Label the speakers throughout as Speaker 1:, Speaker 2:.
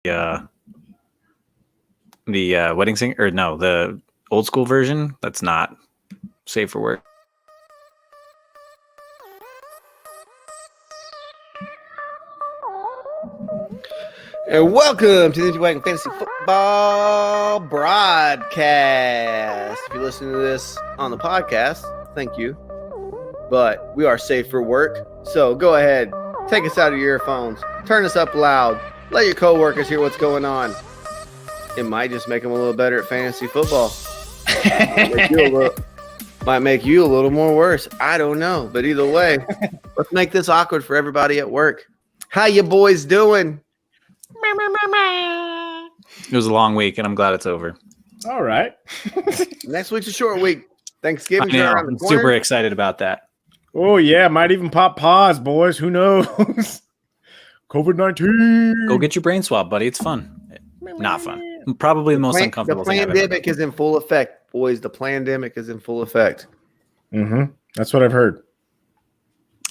Speaker 1: the wedding singer, or no, the old school version. That's not safe for work.
Speaker 2: And welcome to the Wagon Fantasy Football Broadcast. If you're listening to this on the podcast, thank you. But we are safe for work. So go ahead, take us out of your earphones, turn us up loud, let your coworkers hear what's going on. It might just make them a little better at fantasy football. Might make you a little more worse. I don't know. But either way, let's make this awkward for everybody at work. How you boys doing?
Speaker 1: It was a long week, and I'm glad it's over.
Speaker 3: All right.
Speaker 2: Next week's a short week. Thanksgiving's
Speaker 1: I know.
Speaker 2: around the
Speaker 1: I'm
Speaker 2: corner.
Speaker 1: super excited about that.
Speaker 3: Oh, yeah. Might even pop pause, boys. Who knows? COVID-19.
Speaker 1: Go get your brain swab, buddy. It's fun. Not fun. Probably the most uncomfortable thing I've ever
Speaker 2: pandemic is in full effect, boys. The pandemic is in full effect.
Speaker 3: Mm-hmm. That's what I've heard.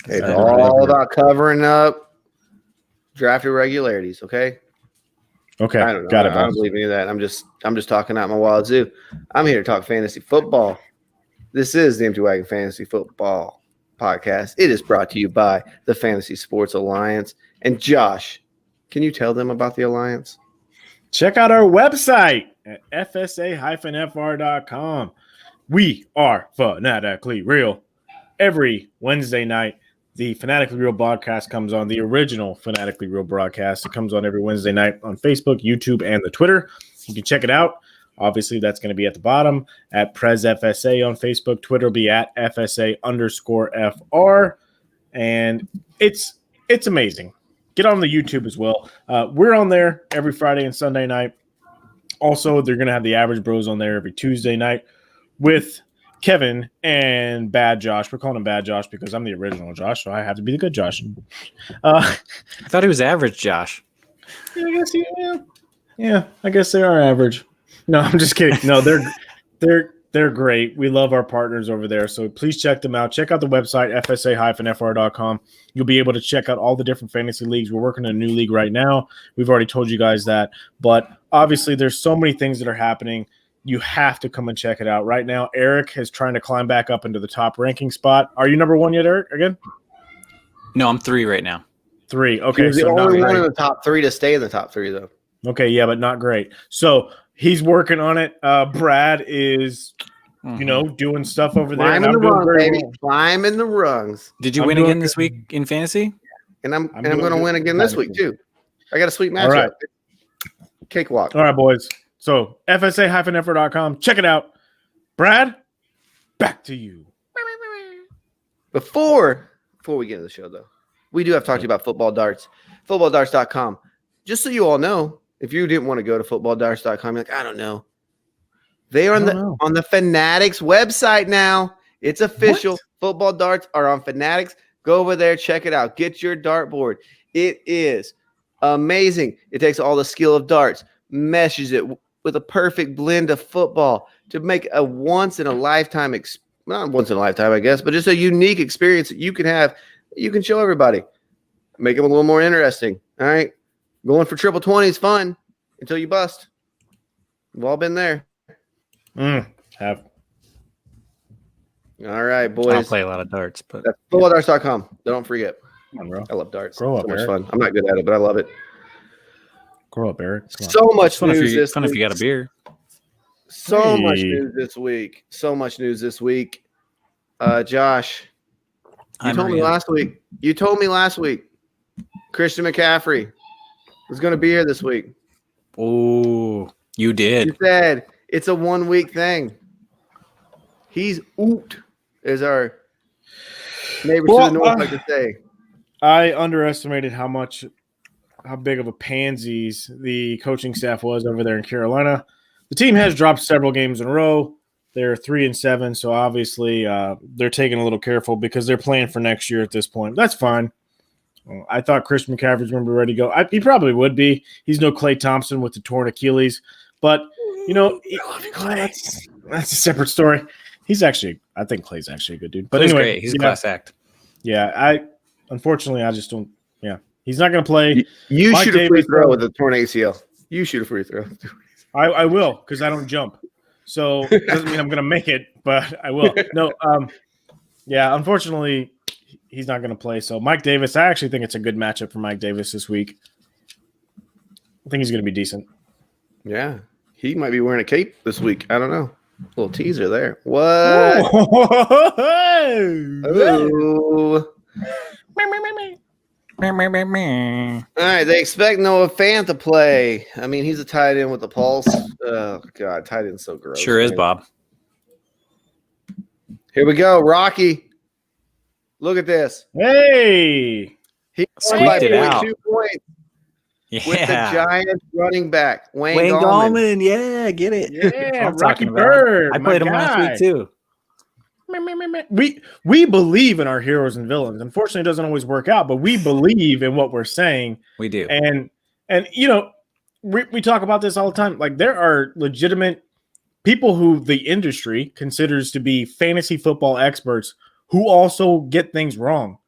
Speaker 2: It's all about covering up draft irregularities, okay?
Speaker 3: Okay.
Speaker 2: I don't know.
Speaker 3: Got it,
Speaker 2: I don't believe any of that. I'm just talking out my wild zoo. I'm here to talk fantasy football. This is the Empty Wagon Fantasy Football Podcast. It is brought to you by the Fantasy Sports Alliance. And Josh, can you tell them about the Alliance?
Speaker 3: Check out our website at fsa-fr.com. We are fanatically real. Every Wednesday night, the Fanatically Real broadcast comes on, the original Fanatically Real broadcast. It comes on every Wednesday night on Facebook, YouTube, and the Twitter. You can check it out. Obviously, that's going to be at the bottom at PresFSA on Facebook. Twitter will be at FSA_FR. And it's amazing. Get on the YouTube as well. We're on there every Friday and Sunday night. Also, they're going to have the Average Bros on there every Tuesday night with Kevin and Bad Josh. We're calling him Bad Josh because I'm the original Josh, so I have to be the good Josh.
Speaker 1: I thought he was average, Josh.
Speaker 3: Yeah, I guess I guess they are average. No, I'm just kidding. No, they're great. We love our partners over there, so please check them out. Check out the website, fsa-fr.com. You'll be able to check out all the different fantasy leagues. We're working on a new league right now. We've already told you guys that, but obviously there's so many things that are happening. You have to come and check it out. Right now, Eric is trying to climb back up into the top ranking spot. Are you number one yet, Eric, again?
Speaker 1: No, I'm 3 right now.
Speaker 3: 3. Okay.
Speaker 2: He's the only one in the top 3 to stay in the top 3, though.
Speaker 3: Okay, yeah, but not great. So he's working on it. Brad is, doing stuff over there.
Speaker 2: Climbing the rungs, baby. Climbing the rungs.
Speaker 1: Did you win again this week in fantasy?
Speaker 2: And I'm going to win again this week, too. I got a sweet matchup.
Speaker 3: Right.
Speaker 2: Cakewalk.
Speaker 3: All right, boys. So fsa-fr.com. Check it out. Brad, back to you.
Speaker 2: Before we get into the show, though, we do have to talk to you about football darts. Footballdarts.com. Just so you all know, if you didn't want to go to footballdarts.com, you're like, I don't know. They are on the Fanatics website now. It's official. What? Football darts are on Fanatics. Go over there, check it out. Get your dartboard. It is amazing. It takes all the skill of darts, meshes it with a perfect blend of football to make a once-in-a-lifetime not once-in-a-lifetime, I guess, but just a unique experience that you can have. You can show everybody. Make them a little more interesting, all right? Going for triple 20 is fun until you bust. We've all been there.
Speaker 3: Have.
Speaker 2: All right, boys.
Speaker 1: I don't play a lot of darts, but
Speaker 2: that's footballdarts.com. Don't forget.
Speaker 3: Come on, bro.
Speaker 2: I love darts.
Speaker 3: Grow up,
Speaker 2: so much
Speaker 3: Eric.
Speaker 2: fun. I'm not good at it, but I love it.
Speaker 3: Grow up, Eric.
Speaker 2: So much
Speaker 1: fun
Speaker 2: news this
Speaker 1: fun
Speaker 2: week.
Speaker 1: if you got a beer.
Speaker 2: So much news this week. Josh, you told me last week. Christian McCaffrey was going to be here this week.
Speaker 1: Oh, you did.
Speaker 2: You said it's a 1 week thing. He's oot, as our neighbors to the north like to say.
Speaker 3: I underestimated how big of a pansies the coaching staff was over there in Carolina. The team has dropped several games in a row. They're 3-7, so obviously they're taking a little careful because they're playing for next year at this point. That's fine. I thought Christian McCaffrey's going to be ready to go. He probably would be. He's no Klay Thompson with the torn Achilles, but that's a separate story. I think Clay's actually a good dude. But
Speaker 1: Clay's
Speaker 3: anyway,
Speaker 1: great. He's a class act.
Speaker 3: Yeah, unfortunately I just don't. Yeah, He's not going to play.
Speaker 2: You
Speaker 3: Mike
Speaker 2: shoot a free
Speaker 3: Davis,
Speaker 2: throw with a torn ACL. You shoot a free throw.
Speaker 3: I will, because I don't jump. So it doesn't mean I'm going to make it, but I will. No, yeah, unfortunately, he's not going to play. So Mike Davis, I actually think it's a good matchup for Mike Davis this week. I think he's going to be decent.
Speaker 2: Yeah, he might be wearing a cape this week. I don't know. Little teaser there. What? Oh. All right, they expect Noah Fant to play. I mean, he's a tight end with the pulse. Oh, God, tight end's so gross.
Speaker 1: Sure is, Bob.
Speaker 2: Here we go, Rocky. Look at this.
Speaker 3: Hey!
Speaker 2: He won
Speaker 1: Squeaked
Speaker 2: by
Speaker 1: it out.
Speaker 2: 0.2 points with the
Speaker 1: Yeah.
Speaker 2: Giants running back, Wayne Gallman.
Speaker 1: Gallman. Yeah, get it.
Speaker 3: Yeah,
Speaker 1: I'm
Speaker 3: Rocky
Speaker 1: talking about.
Speaker 3: Bird.
Speaker 1: I
Speaker 3: my
Speaker 1: played him last
Speaker 3: guy.
Speaker 1: week too.
Speaker 3: We believe in our heroes and villains. Unfortunately, it doesn't always work out, but we believe in what we're saying.
Speaker 1: We do.
Speaker 3: And you know, we talk about this all the time. Like, there are legitimate people who the industry considers to be fantasy football experts who also get things wrong.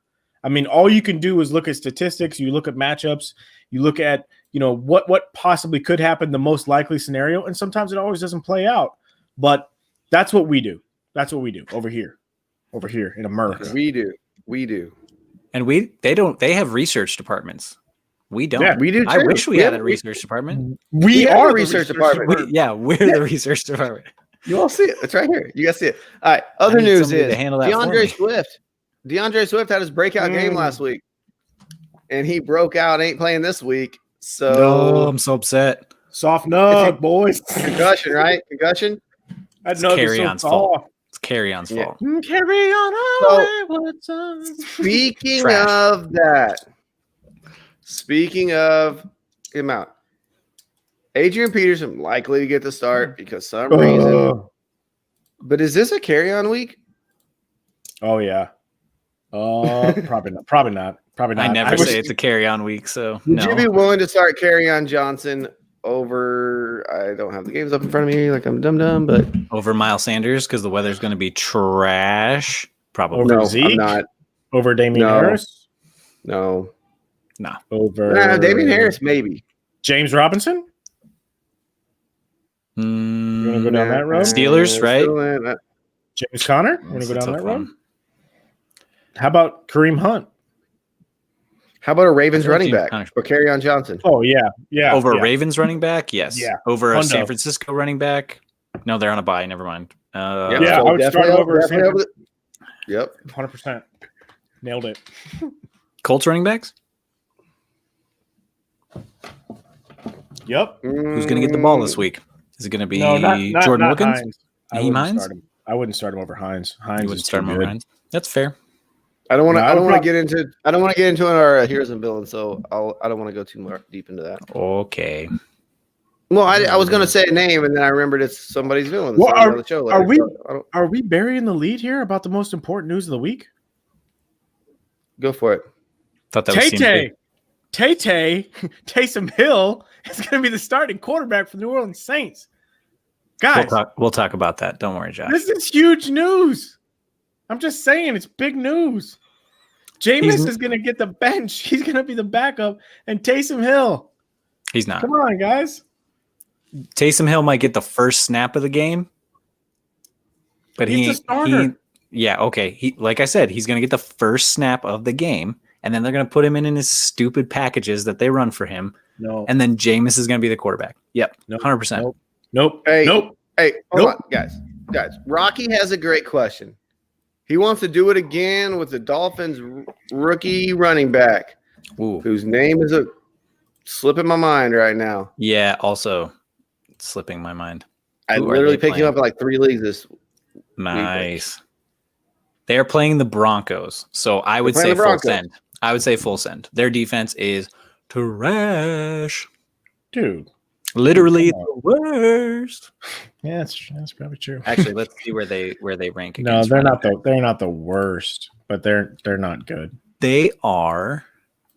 Speaker 3: I mean, all you can do is look at statistics, you look at matchups, you look at, you know, what possibly could happen, the most likely scenario, and sometimes it always doesn't play out. But that's what we do. That's what we do over here in America.
Speaker 2: We do.
Speaker 1: And they have research departments. We don't.
Speaker 3: Yeah,
Speaker 2: we do.
Speaker 1: I
Speaker 2: too.
Speaker 1: wish we had a research department.
Speaker 3: We
Speaker 2: have
Speaker 3: are
Speaker 2: a
Speaker 3: the
Speaker 2: research department.
Speaker 1: We're the research department.
Speaker 2: You all see it. It's right here. You guys see it. All right. Other
Speaker 1: need
Speaker 2: news
Speaker 1: somebody
Speaker 2: is
Speaker 1: to handle that for me.
Speaker 2: DeAndre Swift. DeAndre Swift had his breakout game last week, and he broke out. Ain't playing this week. So
Speaker 1: No, I'm so upset.
Speaker 3: Soft nug, boys.
Speaker 2: concussion, right? Concussion.
Speaker 3: I
Speaker 1: It's
Speaker 3: know
Speaker 1: Carry On's fault. It's Carry On's
Speaker 2: Yeah.
Speaker 1: fault.
Speaker 3: Carry on.
Speaker 2: Speaking
Speaker 1: Trash.
Speaker 2: of that, speaking of him out, Adrian Peterson likely to get the start because some reason. But is this a carry-on week?
Speaker 3: Oh yeah. Probably not. Probably not. Probably not.
Speaker 1: I never
Speaker 3: wish-
Speaker 1: say it's a carry on week, so
Speaker 2: Would you be
Speaker 1: no.
Speaker 2: willing to start Carry-On Johnson over? I don't have the games up in front of me, like I'm dumb, but
Speaker 1: Over Miles Sanders because the weather's going to be trash. Probably.
Speaker 3: Over
Speaker 2: no,
Speaker 3: Zeke?
Speaker 2: I'm not.
Speaker 3: over Damian
Speaker 2: No.
Speaker 3: Harris.
Speaker 2: No,
Speaker 1: No.
Speaker 3: Over
Speaker 2: Damian Harris maybe.
Speaker 3: James Robinson. You want to go down that road?
Speaker 1: Steelers, right?
Speaker 2: Still in that-
Speaker 3: James Conner. You want
Speaker 1: That's
Speaker 3: to go
Speaker 1: a
Speaker 3: down
Speaker 1: tough
Speaker 3: that road?
Speaker 1: one.
Speaker 3: How about Kareem Hunt?
Speaker 2: How about a Ravens
Speaker 1: Thirteen
Speaker 2: running back
Speaker 1: Connor.
Speaker 2: or Carry-On Johnson?
Speaker 3: Oh yeah.
Speaker 1: Over
Speaker 3: yeah.
Speaker 1: a Ravens running back? Yes.
Speaker 3: Yeah.
Speaker 1: Over a
Speaker 3: Hundo.
Speaker 1: San Francisco running back? No, they're on a bye. Never mind.
Speaker 3: Yeah,
Speaker 2: so
Speaker 3: I would start
Speaker 2: definitely
Speaker 3: over
Speaker 2: definitely
Speaker 3: San-
Speaker 2: over Yep.
Speaker 3: 100%. Nailed it.
Speaker 1: Colts running backs?
Speaker 3: Yep.
Speaker 1: Who's going to get the ball this week? Is it going to be
Speaker 3: No, not
Speaker 1: Jordan
Speaker 3: not
Speaker 1: Wilkins?
Speaker 3: Hines. I
Speaker 1: Naheem
Speaker 3: wouldn't
Speaker 1: Hines?
Speaker 3: start him. I wouldn't start him over Hines. Hines
Speaker 1: You
Speaker 3: is
Speaker 1: wouldn't start
Speaker 3: too
Speaker 1: him over
Speaker 3: good.
Speaker 1: Hines? That's fair.
Speaker 2: I don't want to.
Speaker 3: No,
Speaker 2: I don't want
Speaker 3: prob-
Speaker 2: to get into. I don't want to get into our heroes and villains. So I don't want to go too much deep into that.
Speaker 1: Okay.
Speaker 2: Well, I was going to say a name, and then I remembered it's somebody's villain.
Speaker 3: Well,
Speaker 2: It's on the show later,
Speaker 3: are we-
Speaker 2: so I don't,
Speaker 3: Are we burying the lead here about the most important news of the week?
Speaker 2: go for it.
Speaker 1: Thought that was
Speaker 3: Taysom Hill is going to be the starting quarterback for the New Orleans Saints. Guys,
Speaker 1: We'll talk about that. Don't worry, Josh.
Speaker 3: this is huge news. I'm just saying, it's big news. Jameis is going to get the bench. He's going to be the backup, and Taysom Hill.
Speaker 1: He's not.
Speaker 3: Come on, guys.
Speaker 1: Taysom Hill might get the first snap of the game, but
Speaker 3: He's the starter.
Speaker 1: okay. Like I said, he's going to get the first snap of the game, and then they're going to put him in his stupid packages that they run for him,
Speaker 3: No.
Speaker 1: and then Jameis is going to be the quarterback. Yep,
Speaker 3: Nope.
Speaker 1: 100%.
Speaker 3: Nope.
Speaker 2: Hey,
Speaker 3: Nope.
Speaker 2: Hey, hold
Speaker 3: Nope.
Speaker 2: on, guys. Rocky has a great question. He wants to do it again with the Dolphins rookie running back,
Speaker 1: Ooh,
Speaker 2: whose name is slipping my mind right now.
Speaker 1: yeah. Also, slipping my mind.
Speaker 2: I
Speaker 1: Who are
Speaker 2: literally
Speaker 1: they
Speaker 2: picked him
Speaker 1: playing?
Speaker 2: up in like 3 leagues this.
Speaker 1: Nice. They're playing the Broncos, so I would say
Speaker 2: playing the
Speaker 1: full
Speaker 2: Broncos.
Speaker 1: send. I would say full send. Their defense is trash.
Speaker 3: Dude.
Speaker 1: Literally
Speaker 3: Come
Speaker 1: the worst.
Speaker 3: Yeah, that's probably true.
Speaker 1: Actually, let's see where they rank.
Speaker 3: No,
Speaker 1: against
Speaker 3: they're
Speaker 1: running
Speaker 3: not they're not the worst, but they're not good.
Speaker 1: They are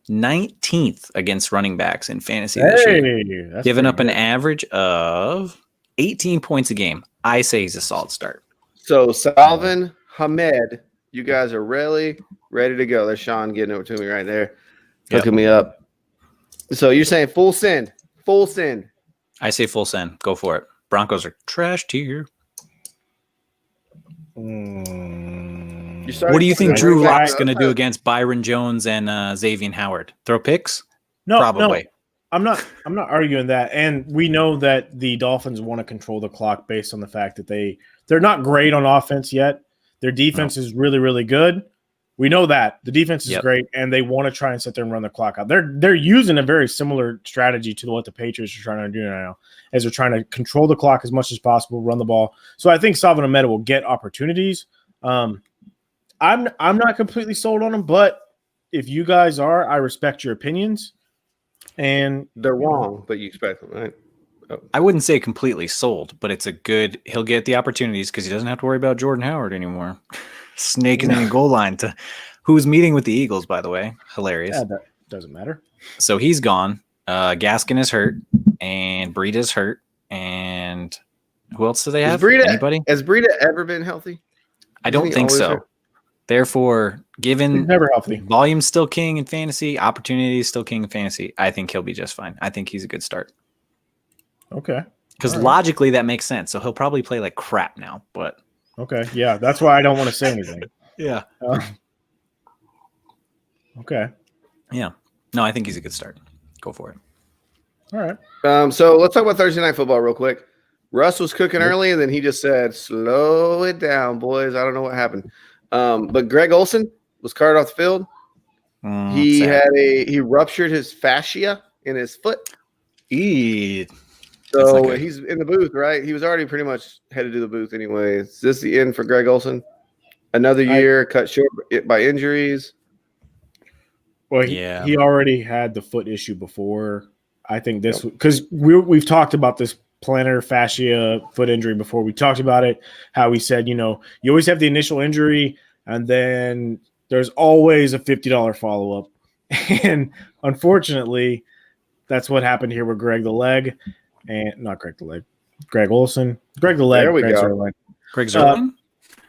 Speaker 1: 19th against running backs in fantasy this year,
Speaker 3: That's
Speaker 1: giving up
Speaker 3: pretty
Speaker 1: an
Speaker 3: good.
Speaker 1: average of 18 points a game. I say he's a solid start.
Speaker 2: So Salvin Hamed, you guys are really ready to go. There's Sean getting it to me right there. hooking me up. So you're saying full send. Full send.
Speaker 1: I say full send. Go for it. Broncos are trash tier. What do you think Drew Lock's going to do against Byron Jones and Xavier Howard? Throw picks?
Speaker 3: No,
Speaker 1: probably.
Speaker 3: No. I'm not arguing that. And we know that the Dolphins want to control the clock based on the fact that they're not great on offense yet. Their defense is really, really good. We know that. The defense is great, and they want to try and sit there and run the clock out. They're using a very similar strategy to what the Patriots are trying to do now, as they're trying to control the clock as much as possible, run the ball. So I think Salvon Ahmed will get opportunities. I'm not completely sold on him, but if you guys are, I respect your opinions. And
Speaker 2: they're wrong, but you expect them, right?
Speaker 1: Oh. I wouldn't say completely sold, but it's a good. He'll get the opportunities because he doesn't have to worry about Jordan Howard anymore. Snaking in the goal line to who's meeting with the Eagles, by the way. Hilarious.
Speaker 3: Yeah, that doesn't matter.
Speaker 1: So he's gone. Gaskin is hurt, and Breida's hurt, and who else do they have? Anybody?
Speaker 2: Has Breida ever been healthy?
Speaker 1: I don't think so. Hurt? Therefore, given
Speaker 3: never healthy,
Speaker 1: volume's still king in fantasy, opportunity is still king in fantasy. I think he'll be just fine. I think he's a good start.
Speaker 3: Okay.
Speaker 1: Because logically that makes sense. So he'll probably play like crap now, but.
Speaker 3: Okay. Yeah. That's why I don't want to say anything.
Speaker 1: Yeah.
Speaker 3: Okay.
Speaker 1: Yeah. No, I think he's a good start. Go for it.
Speaker 3: All right.
Speaker 2: So let's talk about Thursday Night Football real quick. Russ was cooking early, and then he just said, slow it down, boys. I don't know what happened. But Greg Olsen was carted off the field. He ruptured his fascia in his foot. So he's in the booth, right? He was already pretty much headed to the booth anyway. Is this the end for Greg Olsen? Another year cut short by injuries.
Speaker 3: Well, he already had the foot issue before. I think this because we've talked about this plantar fascia foot injury before. We talked about it, how we said, you always have the initial injury, and then there's always a $50 follow-up. And unfortunately, that's what happened here with Greg the Leg. And not Greg the Leg, Greg Olsen. Greg the Leg.
Speaker 2: There we
Speaker 3: Greg
Speaker 2: go.
Speaker 1: Greg Zerline?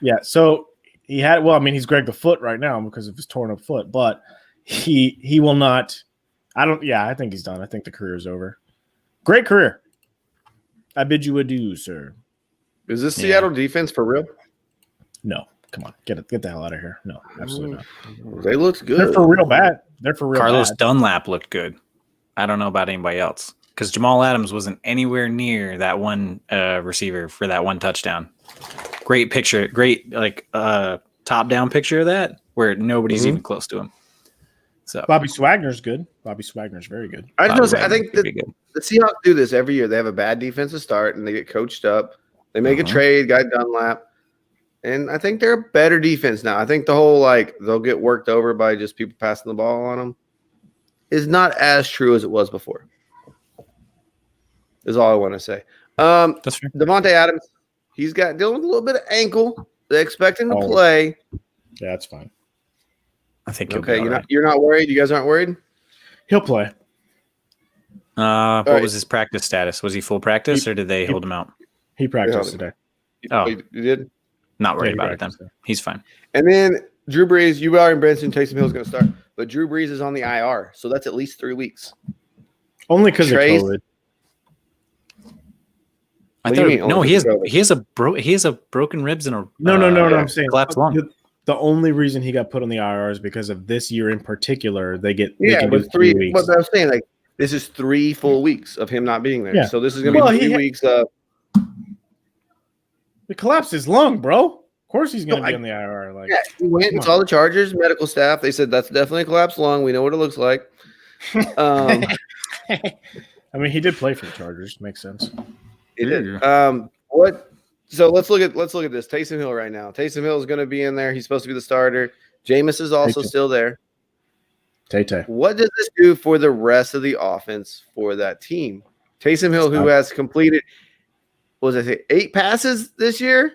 Speaker 3: Yeah, so he had – well, I mean, he's Greg the Foot right now because of his torn up foot, but he will not – I think he's done. I think the career's over. Great career. I bid you adieu, sir.
Speaker 2: Is this Seattle defense for real?
Speaker 3: No. Come on. Get the hell out of here. No, absolutely not.
Speaker 2: They looked good.
Speaker 3: They're for real bad.
Speaker 1: Carlos Dunlap looked good. I don't know about anybody else. Because Jamal Adams wasn't anywhere near that one receiver for that one touchdown. Great picture. Great, top-down picture of that where nobody's even close to him. So
Speaker 3: Bobby Swagner's good. Bobby Swagner's very good.
Speaker 2: I think the Seahawks do this every year. They have a bad defensive start, and they get coached up. They make a trade, guy Dunlap. And I think they're a better defense now. I think the whole, they'll get worked over by just people passing the ball on them is not as true as it was before. Is all I want to say.
Speaker 1: That's fair.
Speaker 2: Devontae Adams, he's dealing with a little bit of ankle. They expect him to play.
Speaker 3: Yeah, that's fine.
Speaker 1: I think
Speaker 2: you're not worried. You guys aren't worried.
Speaker 3: He'll play.
Speaker 1: What was his practice status? Was he full practice or did they hold him out?
Speaker 3: He practiced today.
Speaker 1: Oh,
Speaker 2: you did.
Speaker 1: Not worried about it then. He's fine.
Speaker 2: And then Drew Brees, you are in Benson. Taysom Hill's going to start, but Drew Brees is on the IR, so that's at least 3 weeks.
Speaker 3: Only because of COVID.
Speaker 1: He has a broken ribs and a
Speaker 3: no. I'm saying
Speaker 1: collapsed lung.
Speaker 3: The only reason he got put on the IR is because of this year in particular. They can
Speaker 2: do
Speaker 3: 3 weeks.
Speaker 2: What I was saying, this is 3 full weeks of him not being there.
Speaker 3: Yeah.
Speaker 2: So this is going to be 3 weeks of.
Speaker 3: He collapsed his lung, bro. Of course he's going to be on the IR.
Speaker 2: He went and saw the Chargers medical staff. They said that's definitely a collapsed lung. We know what it looks like.
Speaker 3: I mean, he did play for the Chargers. Makes sense.
Speaker 2: He did. So let's look at this. Taysom Hill right now. Taysom Hill is going to be in there. He's supposed to be the starter. Jameis is also still there.
Speaker 3: Tay.
Speaker 2: What does this do for the rest of the offense for that team? Taysom Hill, who has completed, 8 passes this year?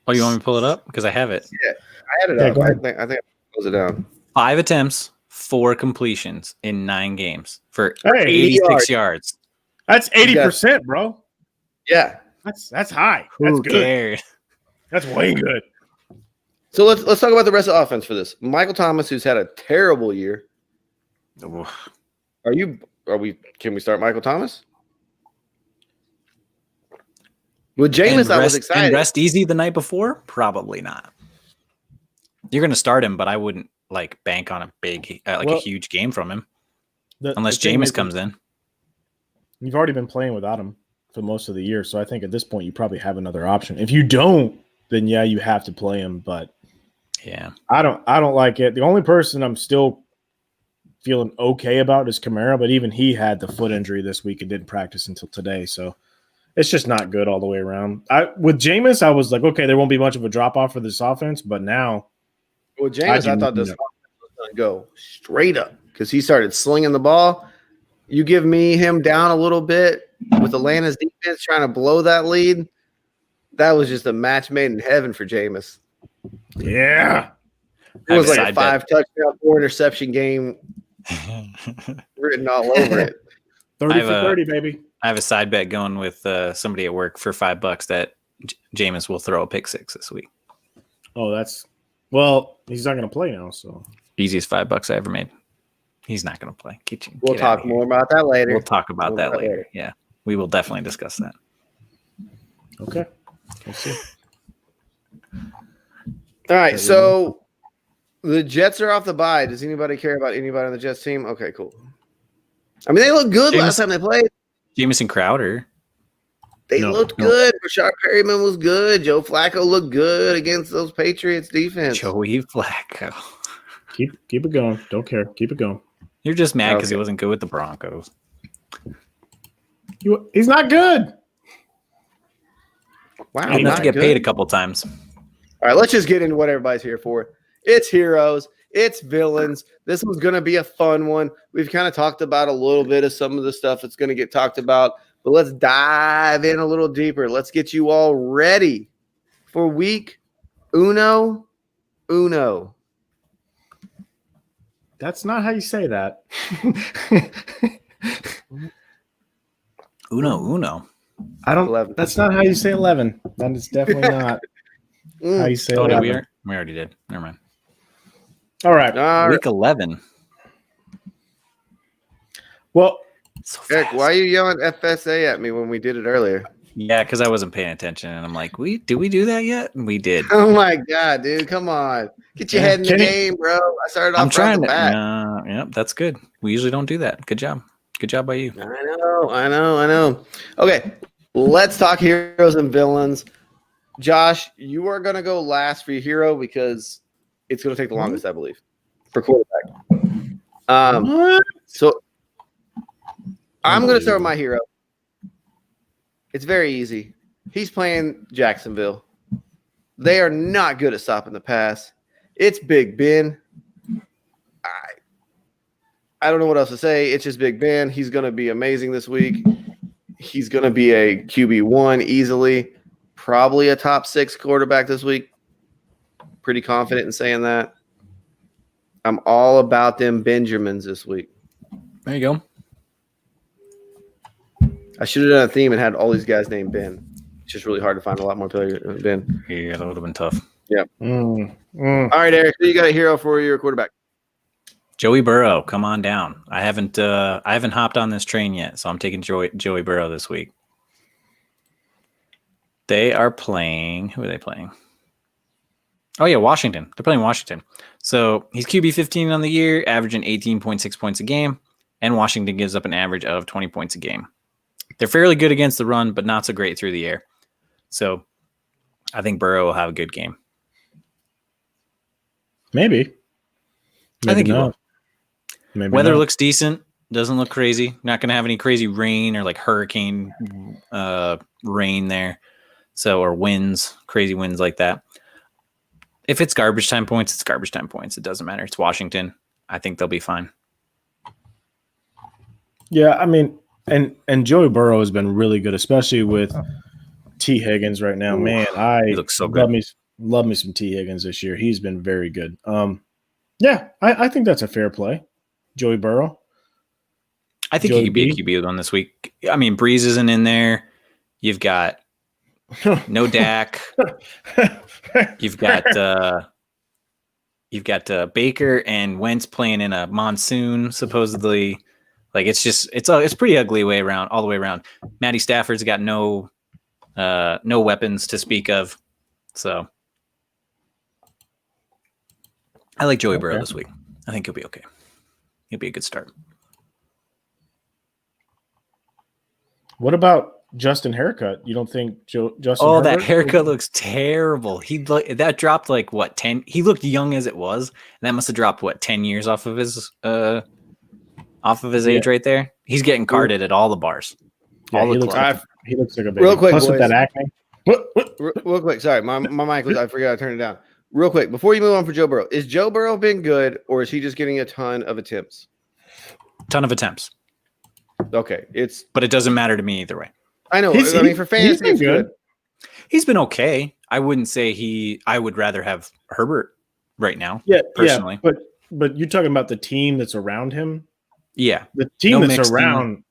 Speaker 1: Oh, you want me to pull it up? Because I have it.
Speaker 2: Yeah, I had it up. I think I close it down.
Speaker 1: 5 attempts, 4 completions in 9 games for 86 yards.
Speaker 3: That's 80%, bro.
Speaker 2: Yeah.
Speaker 3: That's high.
Speaker 1: Who
Speaker 3: That's good.
Speaker 1: cares?
Speaker 3: That's way good.
Speaker 2: So let's talk about the rest of the offense for this. Michael Thomas, who's had a terrible year.
Speaker 1: Oof.
Speaker 2: Can we start Michael Thomas? With Jameis, I was excited.
Speaker 1: And rest easy the night before? Probably not. You're going to start him, but I wouldn't like bank on a big, a huge game from him, unless Jameis comes in.
Speaker 3: You've already been playing without him for most of the year, so I think at this point you probably have another option. If you don't, then yeah, you have to play him. But
Speaker 1: yeah,
Speaker 3: I don't like it. The only person I'm still feeling okay about is Kamara, but even he had the foot injury this week and didn't practice until today, so it's just not good all the way around. With Jameis, I was like, okay, there won't be much of a drop off for this offense, but now
Speaker 2: with Jameis, I thought this offense was going to go straight up because he started slinging the ball. You give me him down a little bit with Atlanta's defense trying to blow that lead. That was just a match made in heaven for Jameis.
Speaker 3: Yeah.
Speaker 2: It was like a 5 touchdown, 4 interception game written all over it.
Speaker 3: 30 for 30, baby.
Speaker 1: I have a side bet going with somebody at work for $5 that Jameis will throw a pick 6 this week.
Speaker 3: Oh, he's not going to play now, so.
Speaker 1: Easiest $5 I ever made. He's not going to play.
Speaker 2: We'll talk more about that later.
Speaker 1: We'll talk about that later. Yeah, we will definitely discuss that.
Speaker 3: Okay. We'll see.
Speaker 2: All right, so the Jets are off the bye. Does anybody care about anybody on the Jets team? Okay, cool. I mean, they looked good last time they played.
Speaker 1: Jamison Crowder.
Speaker 2: They looked good. Rashard Perryman was good. Joe Flacco looked good against those Patriots defense.
Speaker 1: Joey Flacco.
Speaker 3: Keep it going. Don't care. Keep it going.
Speaker 1: You're just mad because he wasn't good with the Broncos.
Speaker 3: He's not good.
Speaker 2: Wow.
Speaker 1: He'd have to get paid a couple times.
Speaker 2: All right, let's just get into what everybody's here for. It's heroes. It's villains. This one's going to be a fun one. We've kind of talked about a little bit of some of the stuff that's going to get talked about, but let's dive in a little deeper. Let's get you all ready for week uno.
Speaker 3: That's not how you say that.
Speaker 1: Uno.
Speaker 3: I don't. 11. That's not how you say 11. That is definitely not how you say 11.
Speaker 1: We already did. Never mind.
Speaker 3: All right.
Speaker 1: Week 11.
Speaker 3: Well,
Speaker 2: Eric, why are you yelling FSA at me when we did it earlier?
Speaker 1: Yeah, because I wasn't paying attention, and I'm like, did we do that yet? And we did.
Speaker 2: Oh my god, dude! Come on, get your head in the game, bro. I started off.
Speaker 1: I'm trying to. Yep, that's good. We usually don't do that. Good job. Good job by you.
Speaker 2: I know. Okay, let's talk heroes and villains. Josh, you are gonna go last for your hero because it's gonna take the longest, I believe, for quarterback. So I'm gonna start with my hero. It's very easy. He's playing Jacksonville. They are not good at stopping the pass. It's Big Ben. I don't know what else to say. It's just Big Ben. He's going to be amazing this week. He's going to be a QB1 easily. Probably a top 6 quarterback this week. Pretty confident in saying that. I'm all about them Benjamins this week.
Speaker 1: There you go.
Speaker 2: I should have done a theme and had all these guys named Ben. It's just really hard to find a lot more players than Ben.
Speaker 1: Yeah, that would have been tough.
Speaker 2: Yeah. All right, Eric. So you got a hero for your quarterback.
Speaker 1: Joey Burrow, come on down. I haven't hopped on this train yet, so I'm taking Joey Burrow this week. They are playing. Who are they playing? Oh yeah, Washington. They're playing Washington. So he's QB 15 on the year, averaging 18.6 points a game, and Washington gives up an average of 20 points a game. They're fairly good against the run, but not so great through the air. So I think Burrow will have a good game.
Speaker 3: Maybe
Speaker 1: I think he will.
Speaker 3: Maybe
Speaker 1: Weather
Speaker 3: not.
Speaker 1: looks decent. Doesn't look crazy. Not going to have any crazy rain or like hurricane rain there. So, or winds, crazy winds like that. If it's garbage time points, it's garbage time points. It doesn't matter. It's Washington. I think they'll be fine.
Speaker 3: Yeah, I mean, and Joey Burrow has been really good, especially with T. Higgins right now. Man,
Speaker 1: he looks so good.
Speaker 3: Love me some T. Higgins this year. He's been very good. Yeah, I think that's a fair play. Joey Burrow.
Speaker 1: I think he could be a QB1 this week. I mean, Breeze isn't in there. You've got no Dak. You've got You've got Baker and Wentz playing in a monsoon, supposedly. Like it's pretty ugly way around, all the way around. Matty Stafford's got no weapons to speak of, so I like Joey Burrow this week. I think he'll be okay. He'll be a good start.
Speaker 3: What about Justin haircut? You don't think Justin?
Speaker 1: Oh, that haircut looks terrible. That dropped like what 10? He looked young as it was. And that must have dropped what 10 years off of his age right there. He's getting carded at all the bars.
Speaker 3: Yeah,
Speaker 1: all
Speaker 3: he
Speaker 1: the
Speaker 3: looks like a baby.
Speaker 2: Real quick,
Speaker 3: Plus
Speaker 2: boys.
Speaker 3: with that acne.
Speaker 2: Real quick, sorry, my mic was. I forgot to turn it down. Real quick, before you move on for Joe Burrow, is Joe Burrow been good, or is he just getting a ton of attempts?
Speaker 1: Ton of attempts.
Speaker 2: Okay,
Speaker 1: but it doesn't matter to me either way.
Speaker 2: I know. I mean, for fans,
Speaker 3: he's good.
Speaker 1: He's been okay. I wouldn't say I would rather have Herbert right now.
Speaker 3: Yeah,
Speaker 1: personally.
Speaker 3: Yeah, but you're talking about the team that's around him.
Speaker 1: Yeah,
Speaker 3: the team that's around.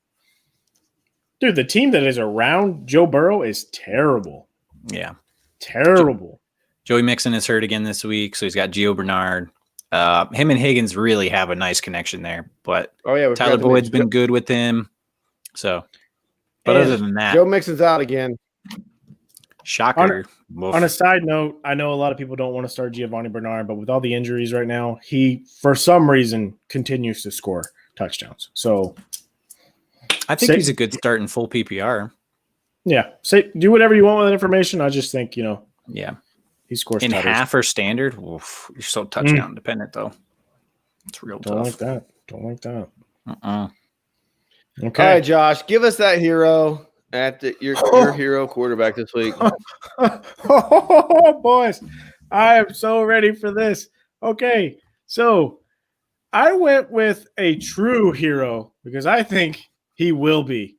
Speaker 3: Dude, the team that is around Joe Burrow is terrible.
Speaker 1: Yeah,
Speaker 3: terrible.
Speaker 1: Joey Mixon is hurt again this week, so he's got Gio Bernard. Him and Higgins really have a nice connection there, but Tyler Boyd's been good with him. So, but other than that,
Speaker 2: Joe Mixon's out again.
Speaker 1: Shocker.
Speaker 3: On a side note, I know a lot of people don't want to start Giovanni Bernard, but with all the injuries right now, he, for some reason, continues to score touchdowns. So
Speaker 1: I think he's a good start in full PPR.
Speaker 3: Yeah. Do whatever you want with that information. I just think,
Speaker 1: yeah.
Speaker 3: He scores
Speaker 1: in half or standard. Oof, you're so touchdown dependent, though. It's real tough.
Speaker 3: Don't like that.
Speaker 2: Okay. All right, Josh, give us that hero at your hero quarterback this week.
Speaker 3: Oh, boys, I am so ready for this. Okay, so I went with a true hero because I think he will be.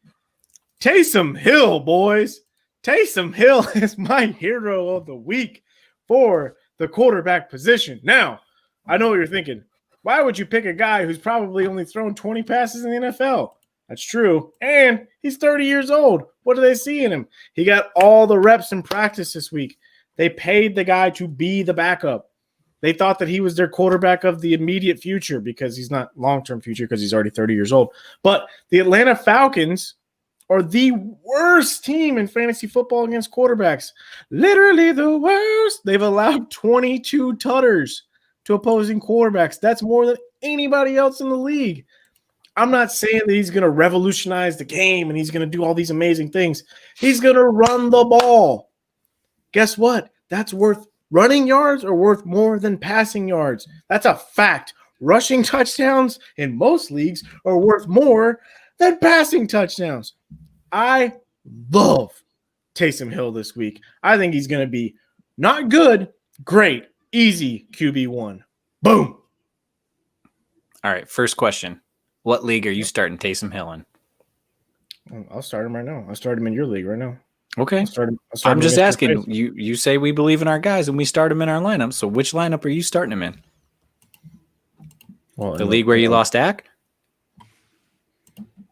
Speaker 3: Taysom Hill, boys. Taysom Hill is my hero of the week for the quarterback position. Now, I know what you're thinking. Why would you pick a guy who's probably only thrown 20 passes in the NFL? That's true. And he's 30 years old. What do they see in him? He got all the reps in practice this week. They paid the guy to be the backup. They thought that he was their quarterback of the immediate future because he's not long-term future because he's already 30 years old. But the Atlanta Falcons are the worst team in fantasy football against quarterbacks. Literally the worst. They've allowed 22 tutters to opposing quarterbacks. That's more than anybody else in the league. I'm not saying that he's going to revolutionize the game and he's going to do all these amazing things. He's going to run the ball. Guess what? That's worth running yards or worth more than passing yards. That's a fact. Rushing touchdowns in most leagues are worth more than passing touchdowns. I love Taysom Hill this week. I think he's going to be not good, great, easy QB1. Boom.
Speaker 1: All right, first question. What league are you starting Taysom Hill in?
Speaker 3: I'll start him right now. I'll start him in your league right now.
Speaker 1: Okay. I'm just asking. You say we believe in our guys and we start them in our lineup. So which lineup are you starting him in?
Speaker 3: Well,
Speaker 1: the league where you lost Dak?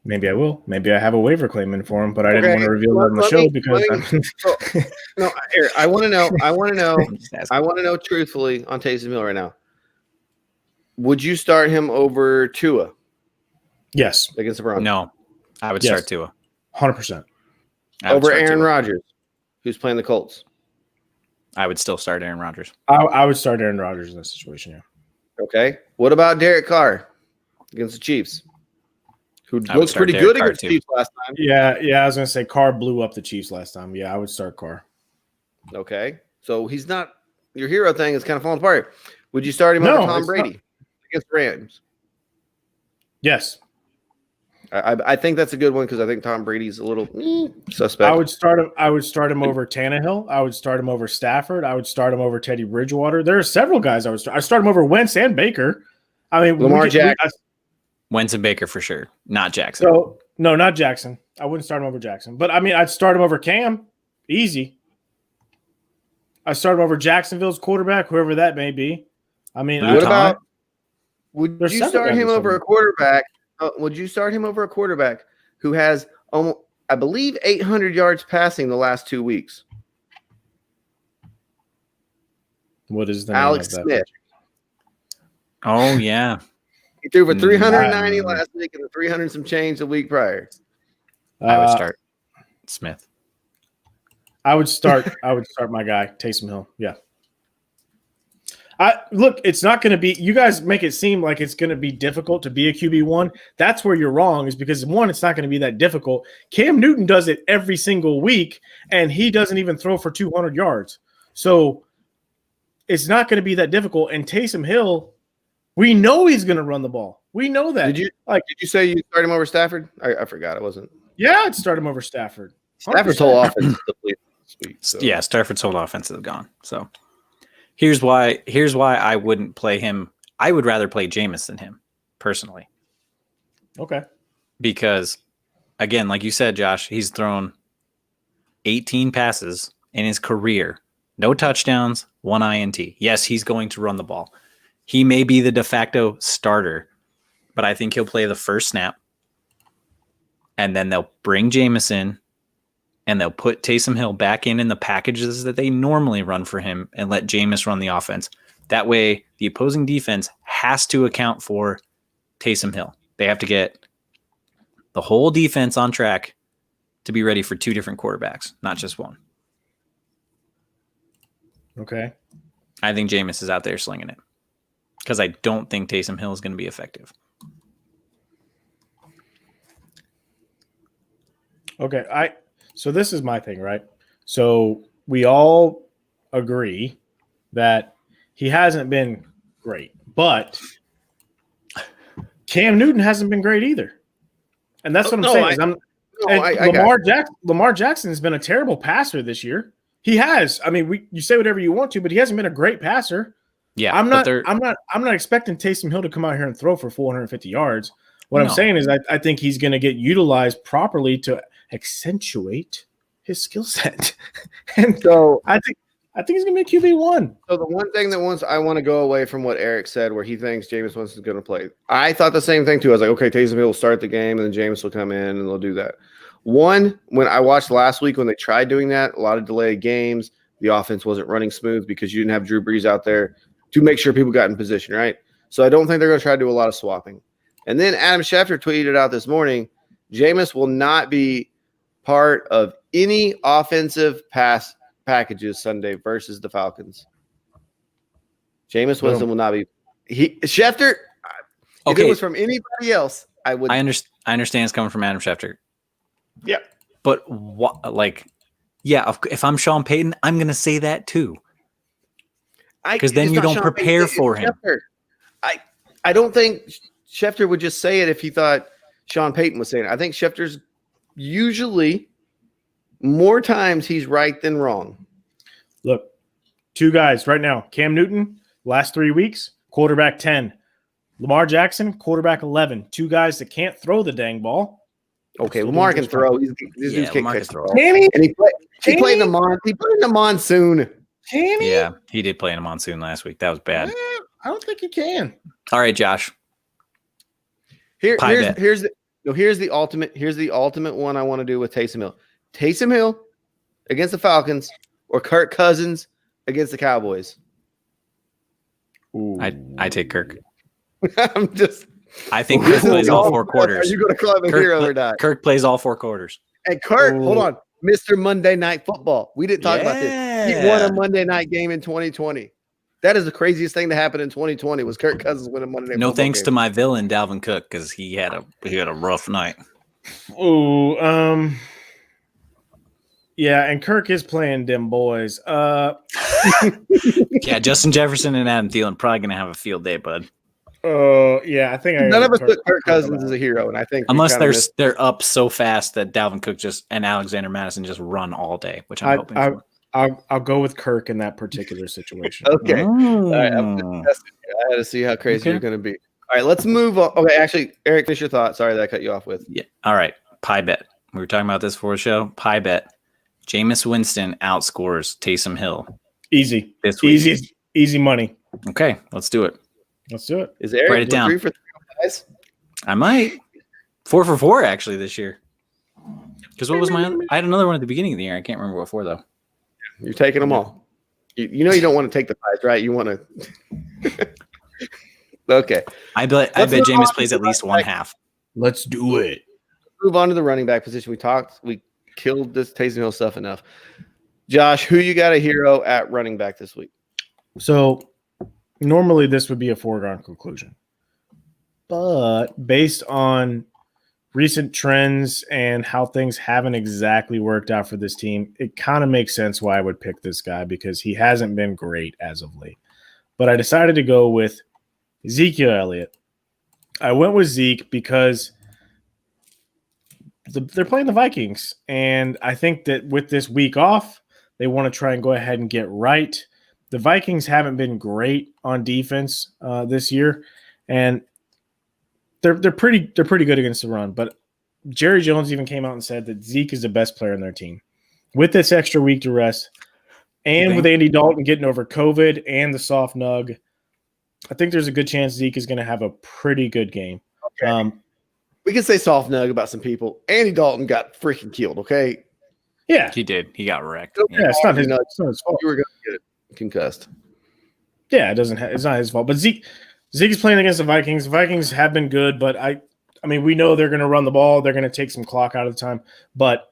Speaker 3: Maybe I will. Maybe I have a waiver claim in for him, but I didn't want to reveal that on the show because
Speaker 2: no. Here, I want to know. I want to know truthfully on Taysom Hill right now. Would you start him over Tua?
Speaker 3: Yes.
Speaker 2: Against the Browns?
Speaker 1: No, I would start Tua.
Speaker 3: 100%.
Speaker 2: Over Aaron Rodgers, who's playing the Colts.
Speaker 1: I would still start Aaron Rodgers.
Speaker 3: I would start Aaron Rodgers in this situation, yeah.
Speaker 2: Okay. What about Derek Carr against the Chiefs? Who looks pretty good against the Chiefs last time.
Speaker 3: Yeah, I was going to say Carr blew up the Chiefs last time. Yeah, I would start Carr.
Speaker 2: Okay. So he's not – your hero thing is kind of falling apart. Would you start him over Tom Brady against the Rams?
Speaker 3: Yes.
Speaker 2: I think that's a good one because I think Tom Brady's a little suspect.
Speaker 3: I would start him over Tannehill. I would start him over Stafford. I would start him over Teddy Bridgewater. There are several guys I would start. I start him over Wentz and Baker. I mean,
Speaker 2: Lamar Jackson.
Speaker 1: Wentz and Baker for sure, not Jackson.
Speaker 3: So no, not Jackson. I wouldn't start him over Jackson. But I mean, I'd start him over Cam. Easy. I start him over Jacksonville's quarterback, whoever that may be. I mean,
Speaker 2: would you start him over a quarterback? Would you start him over a quarterback who has, I believe, 800 yards passing the last 2 weeks?
Speaker 3: What is the name
Speaker 2: Alex
Speaker 3: of that?
Speaker 2: Smith?
Speaker 1: Oh yeah.
Speaker 2: He threw for 390 last week and the 300 some change the week prior.
Speaker 1: I would start Smith.
Speaker 3: I would start my guy, Taysom Hill. Yeah. Look, it's not going to be. You guys make it seem like it's going to be difficult to be a QB1. That's where you're wrong. Is because one, it's not going to be that difficult. Cam Newton does it every single week, and he doesn't even throw for 200 yards. So it's not going to be that difficult. And Taysom Hill, we know he's going to run the ball. We know that.
Speaker 2: Did you say you started him over Stafford? I forgot. It wasn't.
Speaker 3: Yeah, I'd start him over Stafford. 100%.
Speaker 2: Stafford's whole offense is depleted this week. So.
Speaker 1: Yeah, Stafford's whole offense is gone. So here's why I wouldn't play him. I would rather play Jameis than him, personally.
Speaker 3: Okay.
Speaker 1: Because, again, like you said, Josh, he's thrown 18 passes in his career. No touchdowns, 1 INT. Yes, he's going to run the ball. He may be the de facto starter, but I think he'll play the first snap. And then they'll bring Jameis in, and they'll put Taysom Hill back in the packages that they normally run for him and let Jameis run the offense. That way, the opposing defense has to account for Taysom Hill. They have to get the whole defense on track to be ready for 2 different quarterbacks, not just one.
Speaker 3: Okay.
Speaker 1: I think Jameis is out there slinging it because I don't think Taysom Hill is going to be effective.
Speaker 3: Okay. So this is my thing, right? So we all agree that he hasn't been great, but Cam Newton hasn't been great either. And that's what I'm saying. Lamar Jackson has been a terrible passer this year. He has. I mean, you say whatever you want to, but he hasn't been a great passer.
Speaker 1: Yeah,
Speaker 3: I'm not expecting Taysom Hill to come out here and throw for 450 yards. What I'm saying is I think he's going to get utilized properly to accentuate his skill set. And so I think he's going to be a QB1.
Speaker 2: So the one thing I want to go away from what Eric said, where he thinks Jameis Winston's going to play. I thought the same thing too. I was like, okay, Taysom Hill will start the game, and then Jameis will come in, and they'll do that. One, when I watched last week when they tried doing that, a lot of delayed games, the offense wasn't running smooth because you didn't have Drew Brees out there to make sure people got in position, right? So I don't think they're going to try to do a lot of swapping. And then Adam Schefter tweeted out this morning, Jameis will not be part of any offensive pass packages Sunday versus the Falcons. Jameis Winston will not be. Schefter, if it was from anybody else, I would.
Speaker 1: I understand it's coming from Adam Schefter.
Speaker 2: Yeah.
Speaker 1: But if I'm Sean Payton, I'm going to say that too. Because then you don't prepare for him.
Speaker 2: I don't think Schefter would just say it if he thought Sean Payton was saying it. I think Schefter's usually more times he's right than wrong.
Speaker 3: Look, 2 guys right now. Cam Newton, last 3 weeks, quarterback 10. Lamar Jackson, quarterback 11. 2 guys that can't throw the dang ball.
Speaker 2: Okay, Lamar can throw. This dude's
Speaker 1: Lamar can throw.
Speaker 2: And he played in the monsoon.
Speaker 3: Can he?
Speaker 1: Yeah, he did play in a monsoon last week. That was bad.
Speaker 3: I don't think he can.
Speaker 1: All right, Josh.
Speaker 2: Here's the ultimate one I want to do with Taysom Hill. Taysom Hill against the Falcons or Kirk Cousins against the Cowboys.
Speaker 3: Ooh.
Speaker 1: I take Kirk. I think
Speaker 2: Kirk
Speaker 1: plays all 4 quarters.
Speaker 2: Are you going to call him a hero or not?
Speaker 1: Kirk plays all 4 quarters.
Speaker 2: And Kirk, hold on, Mr. Monday Night Football. We didn't talk about this. He won a Monday night game in 2020. That is the craziest thing to happen in 2020 was Kirk Cousins winning Monday Night Football.
Speaker 1: No thanks to my villain Dalvin Cook because he had a rough night.
Speaker 3: Oh, yeah, and Kirk is playing them boys.
Speaker 1: Yeah, Justin Jefferson and Adam Thielen probably gonna have a field day, bud.
Speaker 3: Yeah, I think
Speaker 2: none of us put Kirk Cousins as a hero, and I think
Speaker 1: unless they're up so fast that Dalvin Cook and Alexander Madison just run all day, which I'm hoping for.
Speaker 3: I'll go with Kirk in that particular situation.
Speaker 2: Okay. All right, I had to see how crazy you're going to be. All right, let's move on. Okay, actually, Eric, finish your thought. Sorry that I cut you off with.
Speaker 1: Yeah. All right, pie bet. We were talking about this for a show. Pie bet. Jameis Winston outscores Taysom Hill.
Speaker 3: Easy.
Speaker 1: This week.
Speaker 3: Easy money.
Speaker 1: Okay, let's do it.
Speaker 3: Let's do it.
Speaker 2: Is Eric
Speaker 1: write it down?
Speaker 2: 3 for 3 guys?
Speaker 1: I might 4 for 4 actually this year. Because what was I had another one at the beginning of the year. I can't remember what for though.
Speaker 2: You're taking them all. You know you don't want to take the pies, right? You want to. Okay.
Speaker 1: I bet Jameis plays at least one half.
Speaker 3: Let's do it.
Speaker 2: Move on to the running back position. We killed this Taysom Hill stuff enough. Josh, who you got a hero at running back this week?
Speaker 3: So normally this would be a foregone conclusion. But based on recent trends and how things haven't exactly worked out for this team, it kind of makes sense why I would pick this guy because he hasn't been great as of late. But I decided to go with Ezekiel Elliott. I went with Zeke because they're playing the Vikings, and I think that with this week off, they want to try and go ahead and get right. The Vikings haven't been great on defense this year, and they're pretty good against the run. But Jerry Jones even came out and said that Zeke is the best player on their team. With this extra week to rest, and with Andy Dalton getting over COVID and the soft nug, I think there's a good chance Zeke is going to have a pretty good game.
Speaker 2: Okay. We can say soft nug about some people. Andy Dalton got freaking killed, okay?
Speaker 3: Yeah.
Speaker 1: He did. He got wrecked.
Speaker 3: Yeah, it's not his fault.
Speaker 2: You were going to get concussed.
Speaker 3: Yeah, it's not his fault. But Zeke is playing against the Vikings. The Vikings have been good, but I mean, we know they're going to run the ball. They're going to take some clock out of the time, but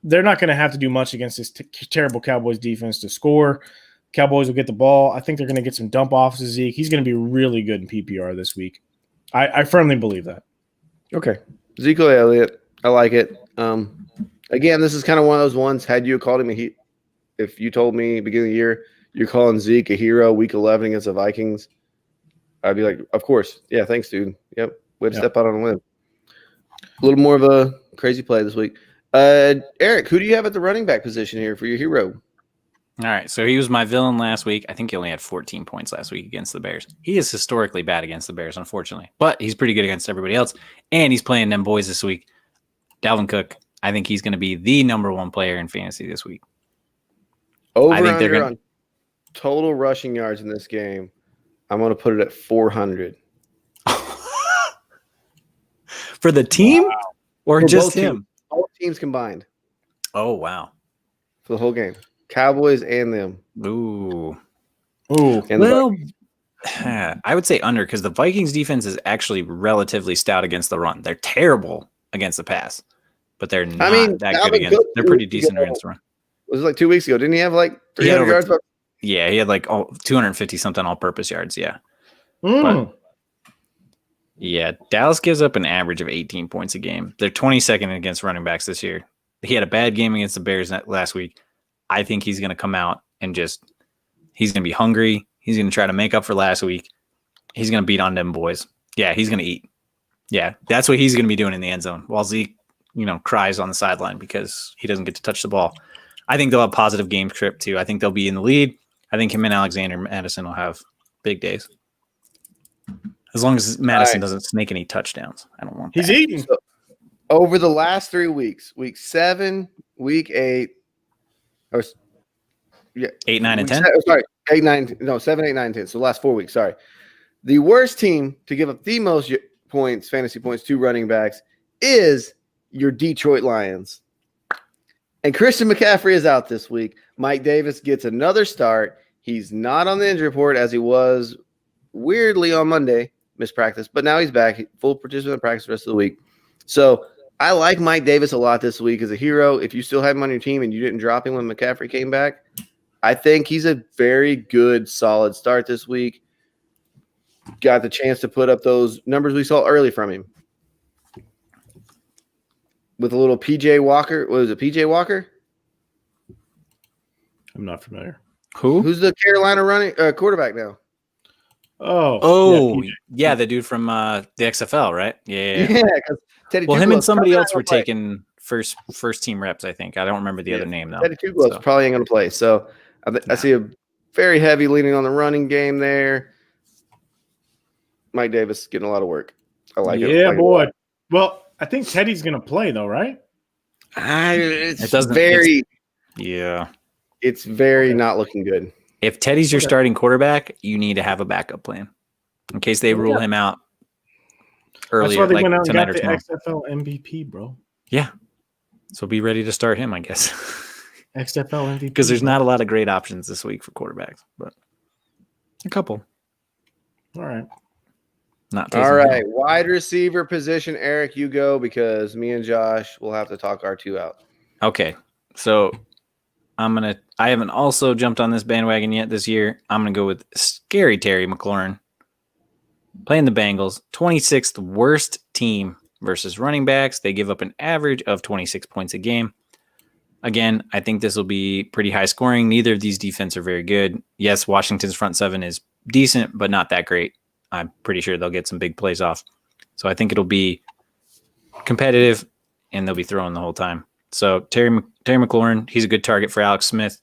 Speaker 3: they're not going to have to do much against this terrible Cowboys defense to score. Cowboys will get the ball. I think they're going to get some dump offs to Zeke. He's going to be really good in PPR this week. I firmly believe that.
Speaker 2: Okay. Ezekiel Elliott. I like it. Again, this is kind of one of those ones. Had you called him if you told me beginning of the year you're calling Zeke a hero week 11 against the Vikings, I'd be like, of course. Yeah, thanks, dude. Yep. Way to step out on a limb. A little more of a crazy play this week. Eric, who do you have at the running back position here for your hero?
Speaker 1: All right, so he was my villain last week. I think he only had 14 points last week against the Bears. He is historically bad against the Bears, unfortunately, but he's pretty good against everybody else, and he's playing them boys this week. Dalvin Cook, I think he's going to be the number one player in fantasy this week.
Speaker 2: Over on total rushing yards in this game, I'm going to put it at 400.
Speaker 1: For the team or
Speaker 2: for
Speaker 1: just him?
Speaker 2: Both teams combined.
Speaker 1: Oh, wow.
Speaker 2: For the whole game. Cowboys and them.
Speaker 1: Ooh.
Speaker 2: And
Speaker 1: well, I would say under because the Vikings defense is actually relatively stout against the run. They're terrible against the pass, but they're not that good against. They're pretty decent against the run.
Speaker 2: Was it like 2 weeks ago? Didn't he have like 300 yards?
Speaker 1: Yeah, he had like 250 something all-purpose yards. Yeah.
Speaker 3: Mm.
Speaker 1: But, yeah, Dallas gives up an average of 18 points a game. They're 22nd against running backs this year. He had a bad game against the Bears last week. I think he's going to come out and he's going to be hungry. He's going to try to make up for last week. He's going to beat on them boys. Yeah, he's going to eat. Yeah, that's what he's going to be doing in the end zone while Zeke, cries on the sideline because he doesn't get to touch the ball. I think they'll have positive game script too. I think they'll be in the lead. I think him and Alexander Madison will have big days. As long as Madison doesn't snake any touchdowns. I don't want that.
Speaker 3: He's eating.
Speaker 2: So, over the last 3 weeks, week 7, week 8,
Speaker 1: 8, 9, and 10.
Speaker 2: 8, 9. No, 7, 8, 9, 10. So the last 4 weeks. Sorry, the worst team to give up the most points, fantasy points, to running backs is your Detroit Lions. And Christian McCaffrey is out this week. Mike Davis gets another start. He's not on the injury report as he was weirdly on Monday, missed practice, but now he's back, full participant in practice the rest of the week. So I like Mike Davis a lot this week as a hero. If you still have him on your team and you didn't drop him when McCaffrey came back, I think he's a very good, solid start this week. Got the chance to put up those numbers we saw early from him. With a little PJ Walker. What was it, PJ Walker?
Speaker 3: I'm not familiar.
Speaker 2: Who's the Carolina running quarterback now?
Speaker 3: Oh,
Speaker 1: yeah, the dude from the XFL, right? Yeah.
Speaker 2: Because Teddy.
Speaker 1: Well, him and somebody else were taking first team reps. I think I don't remember the other name though.
Speaker 2: Teddy Two probably ain't going to play. So I see a very heavy leaning on the running game there. Mike Davis getting a lot of work. I like it.
Speaker 3: Yeah, boy. Well, I think Teddy's going to play though, right?
Speaker 2: It's very not looking good.
Speaker 1: If Teddy's your starting quarterback, you need to have a backup plan in case they rule him out earlier.
Speaker 3: That's why they went out and
Speaker 1: tonight
Speaker 3: got
Speaker 1: or
Speaker 3: the
Speaker 1: tomorrow.
Speaker 3: XFL MVP, bro.
Speaker 1: Yeah. So be ready to start him, I guess.
Speaker 3: XFL MVP.
Speaker 1: Because there's not a lot of great options this week for quarterbacks, but a couple.
Speaker 3: All right.
Speaker 1: Not
Speaker 2: All
Speaker 1: Taysom
Speaker 2: right,
Speaker 1: Hill.
Speaker 2: wide receiver position. Eric, you go because me and Josh will have to talk our two out.
Speaker 1: Okay, so I haven't also jumped on this bandwagon yet this year. I'm gonna go with scary Terry McLaurin playing the Bengals. 26th worst team versus running backs. They give up an average of 26 points a game. Again, I think this will be pretty high scoring. Neither of these defenses are very good. Yes, Washington's front seven is decent, but not that great. I'm pretty sure they'll get some big plays off. So I think it'll be competitive, and they'll be throwing the whole time. So Terry McLaurin, he's a good target for Alex Smith.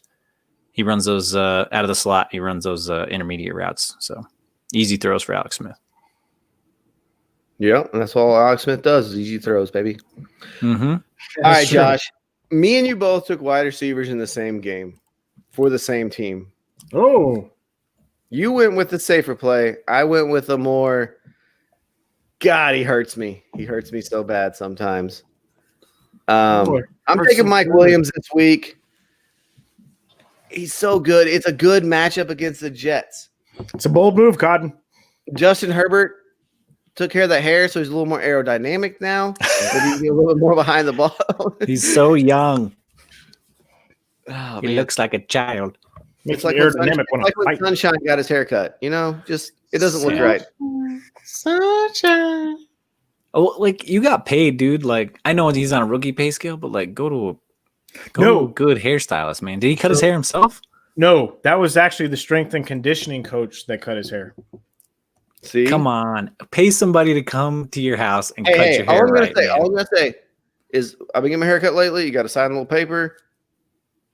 Speaker 1: He runs those out of the slot. He runs those intermediate routes. So easy throws for Alex Smith.
Speaker 2: Yeah, and that's all Alex Smith does is easy throws, baby.
Speaker 1: Mm-hmm.
Speaker 2: All right, Josh. Me and you both took wide receivers in the same game for the same team.
Speaker 3: Oh.
Speaker 2: You went with the safer play. I went with a more, God, he hurts me. He hurts me so bad sometimes. I'm taking Mike Williams this week. He's so good. It's a good matchup against the Jets.
Speaker 3: It's a bold move, Cotton.
Speaker 2: Justin Herbert took care of that hair, so he's a little more aerodynamic now. He's a little bit more behind the ball.
Speaker 1: He's so young.
Speaker 2: Oh,
Speaker 1: He
Speaker 2: man.
Speaker 1: looks like a child.
Speaker 2: It's like when Sunshine got his haircut. You know, just it doesn't look right.
Speaker 3: Sunshine.
Speaker 1: Oh, like you got paid, dude. Like I know he's on a rookie pay scale, but like go to a good hairstylist, man. Did he cut his hair himself?
Speaker 3: No, that was actually the strength and conditioning coach that cut his hair.
Speaker 2: See,
Speaker 1: Come on, pay somebody to come to your house and cut your hair.
Speaker 2: All I'm gonna say is I've been getting my haircut lately. You got to sign a little paper.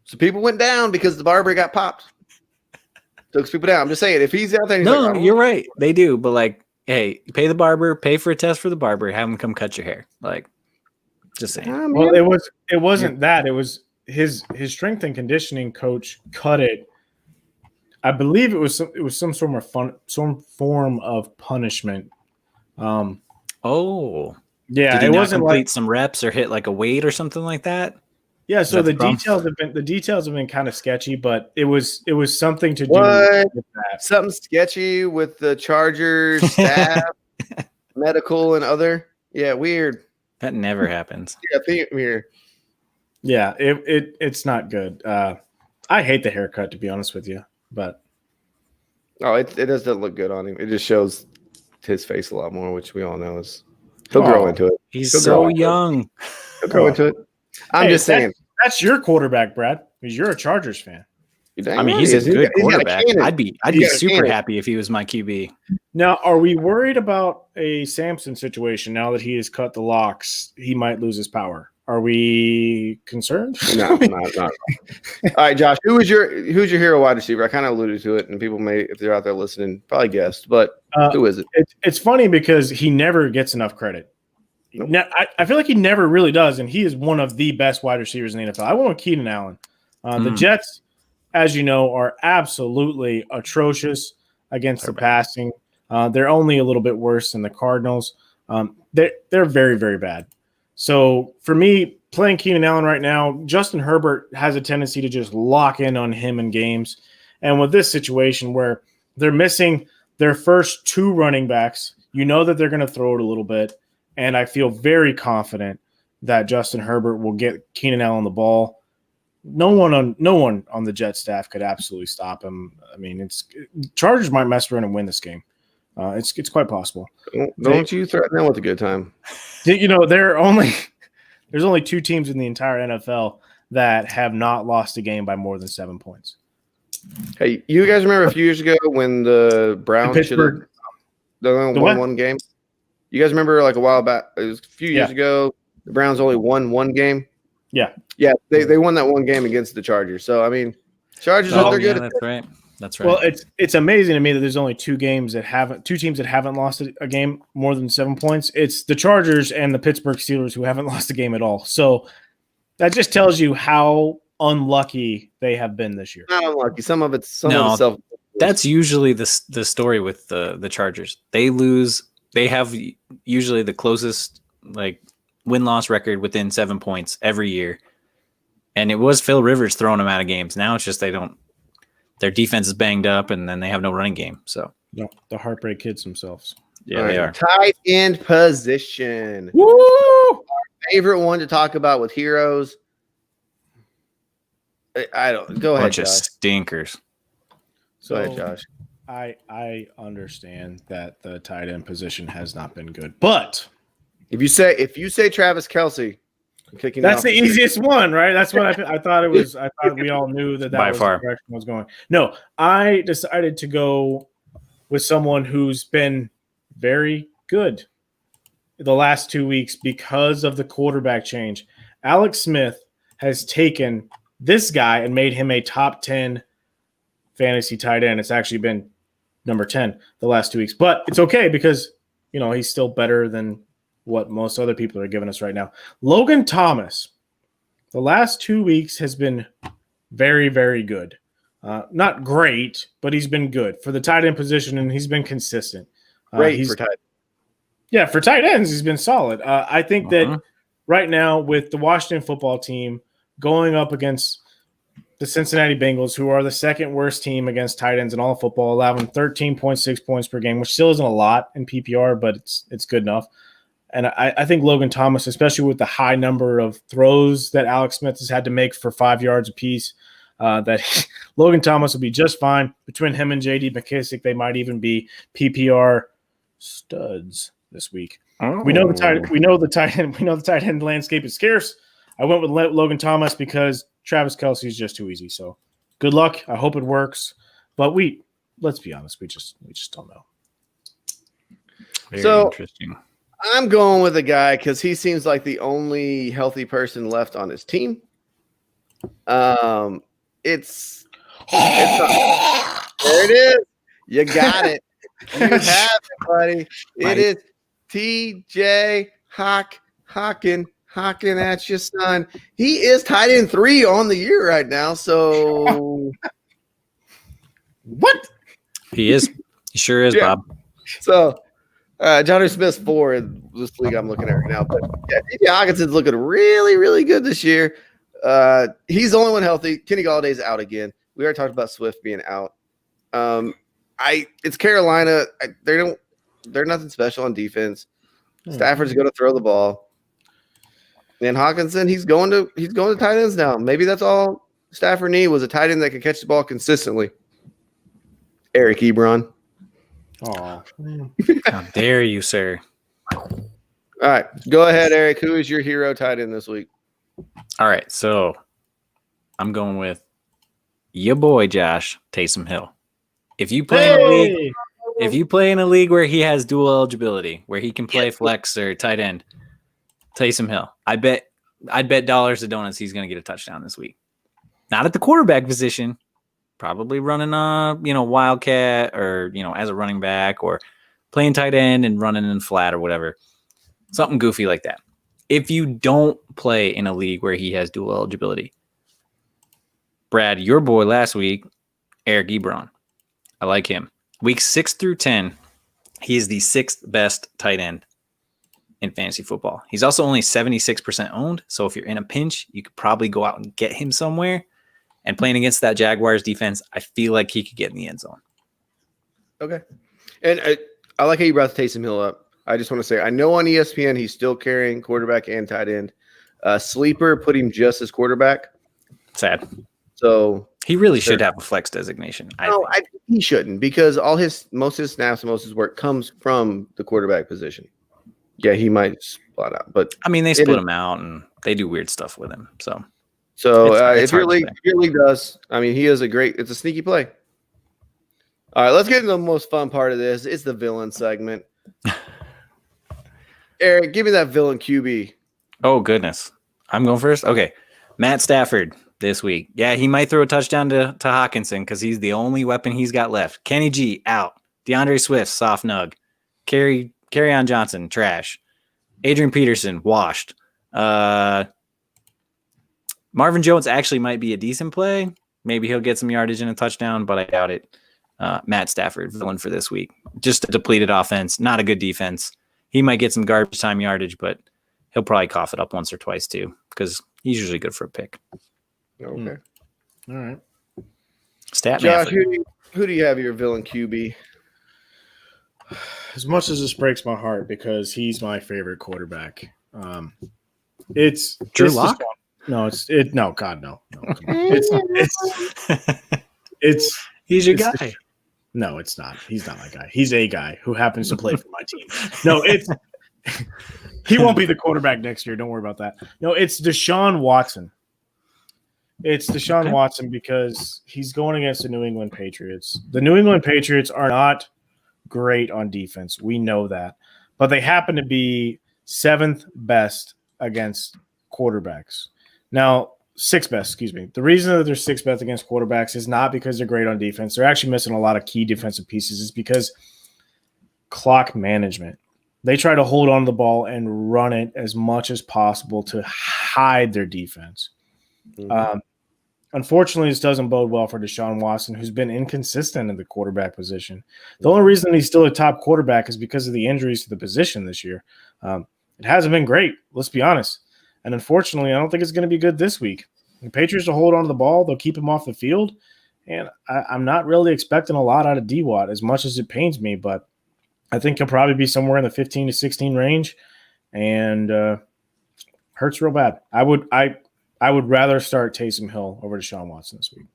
Speaker 2: So people went down because the barber got popped. Took people down. I'm just saying, if he's out there,
Speaker 1: You're right. They do, but like, hey, pay the barber, pay for a test for the barber, have him come cut your hair. Like, just saying.
Speaker 3: Well, it wasn't that. It was his strength and conditioning coach cut it. I believe it was some form of punishment.
Speaker 1: Yeah,
Speaker 3: Did
Speaker 1: he
Speaker 3: it
Speaker 1: not
Speaker 3: wasn't
Speaker 1: complete
Speaker 3: like
Speaker 1: some reps or hit like a weight or something like that?
Speaker 3: Yeah, so the details have been kind of sketchy, but it was something to do with that.
Speaker 2: Something sketchy with the Chargers staff, medical and other. Yeah, weird.
Speaker 1: That never happens.
Speaker 2: Yeah, weird.
Speaker 3: Yeah, it's not good. I hate the haircut, to be honest with you, but
Speaker 2: it doesn't look good on him. It just shows his face a lot more, which we all know is he'll grow into it.
Speaker 1: He's so young.
Speaker 2: He'll grow into it. I'm just saying.
Speaker 3: That's your quarterback, Brad, because you're a Chargers fan.
Speaker 1: I mean, he's a good quarterback. I'd be super happy if he was my QB.
Speaker 3: Now, are we worried about a Samson situation now that he has cut the locks? He might lose his power. Are we concerned?
Speaker 2: No, not. All right, Josh, who's your hero wide receiver? I kind of alluded to it, and people may, if they're out there listening, probably guessed. But who is it?
Speaker 3: It's funny because he never gets enough credit.
Speaker 2: Nope.
Speaker 3: Now, I feel like he never really does, and he is one of the best wide receivers in the NFL. I went with Keenan Allen. The Jets, as you know, are absolutely atrocious against the passing. They're only a little bit worse than the Cardinals. They're very, very bad. So for me, playing Keenan Allen right now, Justin Herbert has a tendency to just lock in on him in games. And with this situation where they're missing their first two running backs, you know that they're going to throw it a little bit. And I feel very confident that Justin Herbert will get Keenan Allen the ball. No one on the Jet staff could absolutely stop him. I mean, Chargers might mess around and win this game. It's quite possible.
Speaker 2: Don't you threaten them with a good time?
Speaker 3: You know, there's only two teams in the entire NFL that have not lost a game by more than 7 points.
Speaker 2: Hey, you guys remember a few years ago when the Browns should have won one game? You guys remember like a while back? It was a few years ago. The Browns only won one game.
Speaker 3: Yeah.
Speaker 2: They won that one game against the Chargers. So I mean, Chargers they're good.
Speaker 1: That's right.
Speaker 3: Well, it's amazing to me that there's only two teams that haven't lost a game more than 7 points. It's the Chargers and the Pittsburgh Steelers who haven't lost a game at all. So that just tells you how unlucky they have been this year.
Speaker 2: Not unlucky. Some of it's
Speaker 1: that's usually the story with the Chargers. They lose. They have usually the closest like win-loss record within 7 points every year. And it was Phil Rivers throwing them out of games. Now it's just their defense is banged up and then they have no running game. So
Speaker 3: No, the Heartbreak Kids themselves.
Speaker 1: Yeah, they are.
Speaker 2: Tight end position.
Speaker 3: Woo!
Speaker 2: Our favorite one to talk about with heroes. I don't. Go ahead,
Speaker 1: Bunch of
Speaker 2: Josh.
Speaker 1: stinkers.
Speaker 2: Go ahead, Josh.
Speaker 3: I understand that the tight end position has not been good, but
Speaker 2: If you say Travis Kelce, I'm kicking
Speaker 3: that's
Speaker 2: off
Speaker 3: the easiest one, right? That's what I thought it was. I thought we all knew that
Speaker 1: By
Speaker 3: was
Speaker 1: far.
Speaker 3: the direction I was going. No, I decided to go with someone who's been very good the last 2 weeks because of the quarterback change. Alex Smith has taken this guy and made him a top 10 fantasy tight end. It's actually been number 10 the last 2 weeks, but it's okay because, he's still better than what most other people are giving us right now. Logan Thomas, the last 2 weeks has been very, very good. Not great, but he's been good for the tight end position, and he's been consistent.
Speaker 2: Great for tight.
Speaker 3: Yeah, for tight ends, he's been solid. I think that right now with the Washington football team going up against the Cincinnati Bengals, who are the second worst team against tight ends in all of football, allowing 13.6 points per game, which still isn't a lot in PPR, but it's good enough. And I think Logan Thomas, especially with the high number of throws that Alex Smith has had to make for 5 yards apiece, that Logan Thomas will be just fine. Between him and J.D. McKissick, they might even be PPR studs this week.
Speaker 1: Oh.
Speaker 3: We know the tight end landscape is scarce. I went with Logan Thomas because Travis Kelce is just too easy. So good luck. I hope it works. But let's be honest, we just don't know.
Speaker 1: Very interesting.
Speaker 2: I'm going with a guy because he seems like the only healthy person left on his team. It's there it is. You got it. You have it, buddy. It is TJ Hawkin at your son. He is tight end 3 on the year right now. So
Speaker 3: what?
Speaker 1: He is. He sure is, Bob.
Speaker 2: So Johnny Smith's 4 in this league I'm looking at right now. But yeah, TJ Hawkinson's looking really, really good this year. He's the only one healthy. Kenny Galladay's out again. We already talked about Swift being out. It's Carolina. They're nothing special on defense. Stafford's going to throw the ball. And Hawkinson, he's going to tight ends now. Maybe that's all Stafford needed was a tight end that could catch the ball consistently. Eric Ebron.
Speaker 3: Oh,
Speaker 1: how dare you, sir?
Speaker 2: All right, go ahead, Eric. Who is your hero tight end this week?
Speaker 1: All right, so I'm going with your boy Josh Taysom Hill. If you play in a league where he has dual eligibility, where he can play flex or tight end, Taysom Hill. I'd bet dollars to donuts he's going to get a touchdown this week. Not at the quarterback position, probably running wildcat or as a running back or playing tight end and running in flat or whatever. Something goofy like that. If you don't play in a league where he has dual eligibility, Brad, your boy last week, Eric Ebron. I like him. Week 6 through 10, he is the 6th best tight end in fantasy football. He's also only 76% owned. So if you're in a pinch, you could probably go out and get him somewhere. And playing against that Jaguars defense, I feel like he could get in the end zone.
Speaker 2: Okay. And I like how you brought Taysom Hill up. I just want to say, I know on ESPN he's still carrying quarterback and tight end. Sleeper put him just as quarterback.
Speaker 1: Sad.
Speaker 2: So
Speaker 1: he really should have a flex designation.
Speaker 2: He shouldn't because most of his snaps and most of his work comes from the quarterback position. Yeah, he might spot out, but
Speaker 1: I mean they split him out and they do weird stuff with him. So
Speaker 2: if your league does, I mean he is it's a sneaky play. All right, let's get into the most fun part of this. It's the villain segment. Eric, give me that villain QB.
Speaker 1: Oh goodness, I'm going first. Okay, Matt Stafford this week. Yeah, he might throw a touchdown to Hawkinson because he's the only weapon he's got left. Kenny G out. DeAndre Swift soft nug. Kerryon Johnson trash. Adrian Peterson washed. Marvin Jones actually might be a decent play. Maybe he'll get some yardage and a touchdown, but I doubt it. Matt Stafford, villain for this week. Just a depleted offense, not a good defense. He might get some garbage time yardage, but he'll probably cough it up once or twice too because he's usually good for a pick.
Speaker 2: Okay.
Speaker 3: All right.
Speaker 2: Josh, who do you have your villain QB?
Speaker 3: as much as this breaks my heart because he's my favorite quarterback. It's
Speaker 1: Drew
Speaker 3: it's
Speaker 1: Lock?
Speaker 3: no, God, no. It's
Speaker 1: He's your
Speaker 3: it's
Speaker 1: guy.
Speaker 3: no, it's not. He's not my guy. He's a guy who happens to play for my team. No, it's he won't be the quarterback next year. Don't worry about that. No, it's Deshaun Watson. It's Deshaun Watson because he's going against the New England Patriots. The New England Patriots are not great on defense. We know that. But they happen to be 7th best against quarterbacks. Now, 6th best, excuse me. The reason that they're 6th best against quarterbacks is not because they're great on defense. They're actually missing a lot of key defensive pieces. It's because clock management. They try to hold on to the ball and run it as much as possible to hide their defense. Unfortunately, this doesn't bode well for Deshaun Watson, who's been inconsistent in the quarterback position. The only reason he's still a top quarterback is because of the injuries to the position this year. It hasn't been great, let's be honest. And unfortunately, I don't think it's going to be good this week. The Patriots will hold on to the ball. They'll keep him off the field. And I'm not really expecting a lot out of D-Watt, as much as it pains me. But I think he'll probably be somewhere in the 15 to 16 range. And hurts real bad. I would rather start Taysom Hill over Deshaun Watson this week.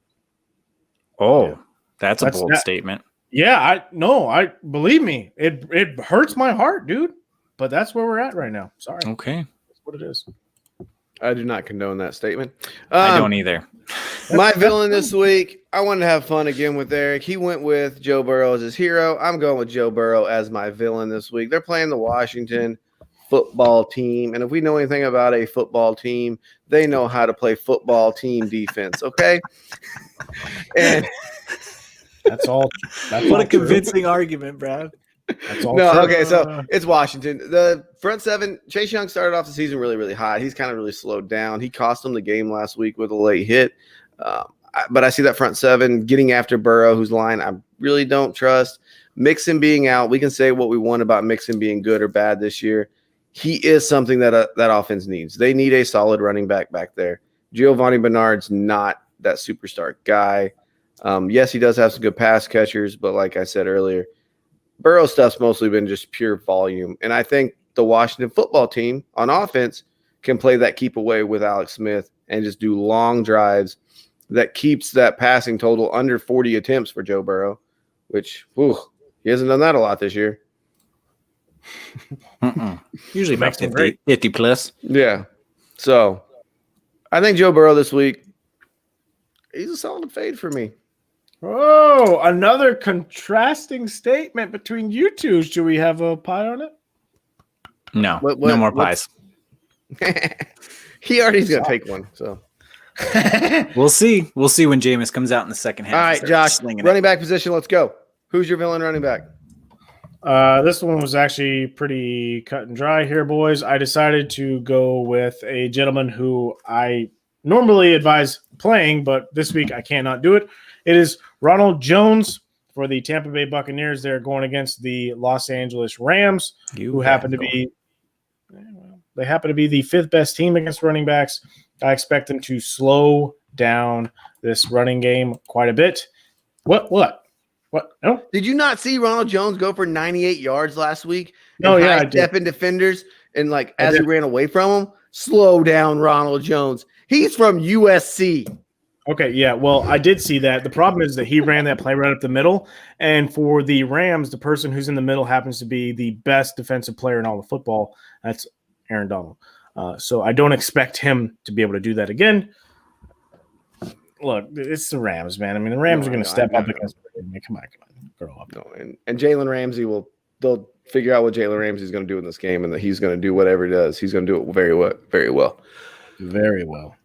Speaker 1: Oh, that's a bold statement.
Speaker 3: Yeah, I believe me. It hurts my heart, dude. But that's where we're at right now. Sorry.
Speaker 1: Okay.
Speaker 3: That's what it is.
Speaker 2: I do not condone that statement.
Speaker 1: I don't either.
Speaker 2: My villain this week, I wanted to have fun again with Eric. He went with Joe Burrow as his hero. I'm going with Joe Burrow as my villain this week. They're playing the Washington football team. And if we know anything about a football team, they know how to play football team defense. Okay. And
Speaker 3: that's all.
Speaker 1: What a convincing argument, Brad.
Speaker 3: That's all.
Speaker 2: No, okay. So it's Washington. The front seven, Chase Young started off the season really, really hot. He's kind of really slowed down. He cost them the game last week with a late hit. But I see that front seven getting after Burrow, whose line I really don't trust. Mixon being out, we can say what we want about Mixon being good or bad this year. He is something that that offense needs. They need a solid running back there. Giovanni Bernard's not that superstar guy. Yes, he does have some good pass catchers, but like I said earlier, Burrow stuff's mostly been just pure volume. And I think the Washington football team on offense can play that keep away with Alex Smith and just do long drives that keeps that passing total under 40 attempts for Joe Burrow, which he hasn't done that a lot this year.
Speaker 1: Usually about 50 plus.
Speaker 2: Yeah. So I think Joe Burrow this week, he's a solid fade for me.
Speaker 3: Oh, another contrasting statement between you two. Should we have a pie on it?
Speaker 1: No, no more pies.
Speaker 2: He already is going to take one. So
Speaker 1: we'll see. We'll see when Jameis comes out in the second half.
Speaker 2: All right, Josh, running back position. Let's go. Who's your villain running back?
Speaker 3: This one was actually pretty cut and dry here, boys. I decided to go with a gentleman who I normally advise playing, but this week I cannot do it. It is Ronald Jones for the Tampa Bay Buccaneers. They're going against the Los Angeles Rams, who happen to be the 5th best team against running backs. I expect them to slow down this running game quite a bit. What? No?
Speaker 2: Did you not see Ronald Jones go for 98 yards last week?
Speaker 3: No, yeah, I did.
Speaker 2: Stepping defenders and as he ran away from him, slow down Ronald Jones. He's from USC.
Speaker 3: Okay, yeah, well, I did see that. The problem is that he ran that play right up the middle, and for the Rams, the person who's in the middle happens to be the best defensive player in all of football. That's Aaron Donald. So I don't expect him to be able to do that again. Look, it's the Rams, man. I mean, the Rams are going to step up against – come on, grow up.
Speaker 2: No, and Jalen Ramsey they'll figure out what Jalen Ramsey is going to do in this game, and that he's going to do whatever he does. He's going to do it very well. Very well.
Speaker 3: Very well.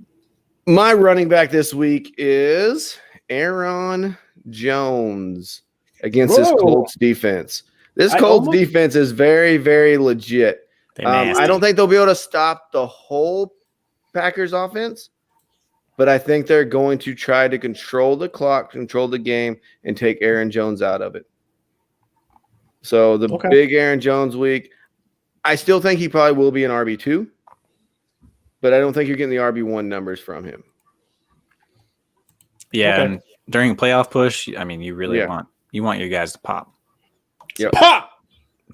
Speaker 2: My running back this week is Aaron Jones against this Colts defense. This Colts defense is very, very legit. I don't think they'll be able to stop the whole Packers offense, but I think they're going to try to control the clock, control the game, and take Aaron Jones out of it. So the big Aaron Jones week, I still think he probably will be an RB2. But I don't think you're getting the RB1 numbers from him.
Speaker 1: Yeah, and during a playoff push, I mean, you really want your guys to pop.
Speaker 2: Yep.
Speaker 3: Pop!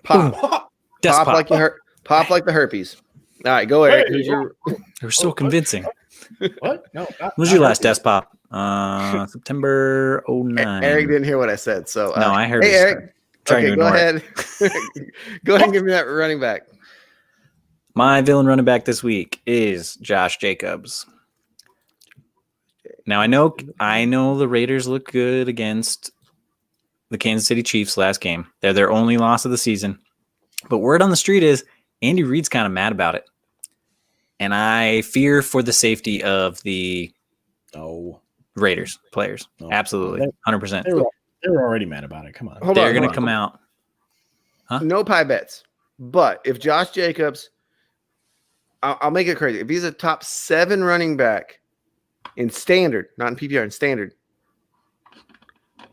Speaker 2: Pop
Speaker 1: Desk
Speaker 2: like you hurt. Pop like the herpes. All right, go Eric. Who's your?
Speaker 1: They were so convincing.
Speaker 3: What? No.
Speaker 1: When was your last desk pop? September 09.
Speaker 2: Eric didn't hear what I said, so
Speaker 1: No, I heard.
Speaker 2: Hey, Eric.
Speaker 1: Trying to
Speaker 2: Okay, go
Speaker 1: ignore
Speaker 2: ahead. Go ahead and give me that running back.
Speaker 1: My villain running back this week is Josh Jacobs. Now I know the Raiders look good against the Kansas City Chiefs last game. They're their only loss of the season. But word on the street is Andy Reid's kind of mad about it. And I fear for the safety of the Raiders players.
Speaker 3: No.
Speaker 1: Absolutely. 100%.
Speaker 3: They were already mad about it. Come on.
Speaker 1: They're going to come out. Huh?
Speaker 2: No pie bets. But if Josh Jacobs, I'll make it crazy. If he's a top 7 running back in standard, not in PPR, in standard,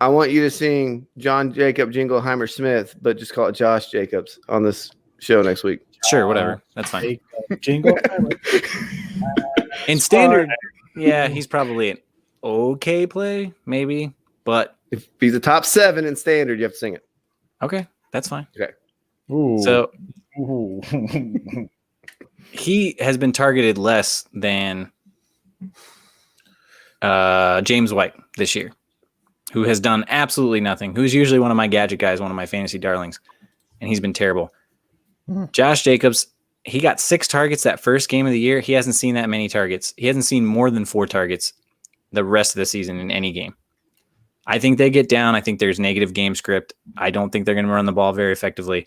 Speaker 2: I want you to sing John Jacob Jingleheimer Smith, but just call it Josh Jacobs on this show next week.
Speaker 1: Sure, whatever. That's fine.
Speaker 3: Jingle.
Speaker 1: In standard, yeah, he's probably an okay play, maybe. But
Speaker 2: if he's a top 7 in standard, you have to sing it.
Speaker 1: Okay, that's fine.
Speaker 2: Okay.
Speaker 3: Ooh.
Speaker 1: So he has been targeted less than James White this year, who has done absolutely nothing, who's usually one of my gadget guys, one of my fantasy darlings, and he's been terrible. Josh Jacobs, he got 6 targets that first game of the year. He hasn't seen that many targets. He hasn't seen more than 4 targets the rest of the season in any game. I think they get down. I think there's negative game script. I don't think they're going to run the ball very effectively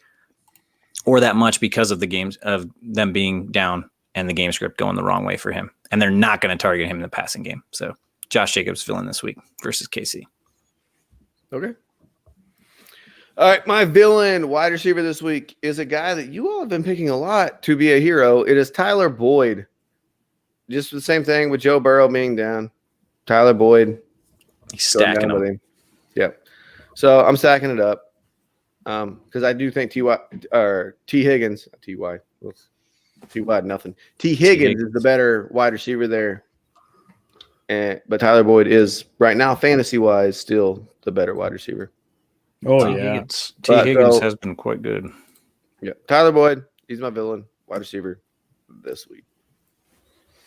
Speaker 1: or that much because of the games of them being down and the game script going the wrong way for him. And they're not going to target him in the passing game. So Josh Jacobs filling this week versus KC.
Speaker 2: Okay. All right. My villain wide receiver this week is a guy that you all have been picking a lot to be a hero. It is Tyler Boyd. Just the same thing with Joe Burrow being down. Tyler Boyd.
Speaker 1: He's stacking them.
Speaker 2: With him. Yep. So I'm stacking it up because I do think T Higgins is the better wide receiver there. But Tyler Boyd is right now fantasy wise still the better wide receiver.
Speaker 3: Oh yeah,
Speaker 1: T Higgins has been quite good.
Speaker 2: Yeah, Tyler Boyd, he's my villain wide receiver this week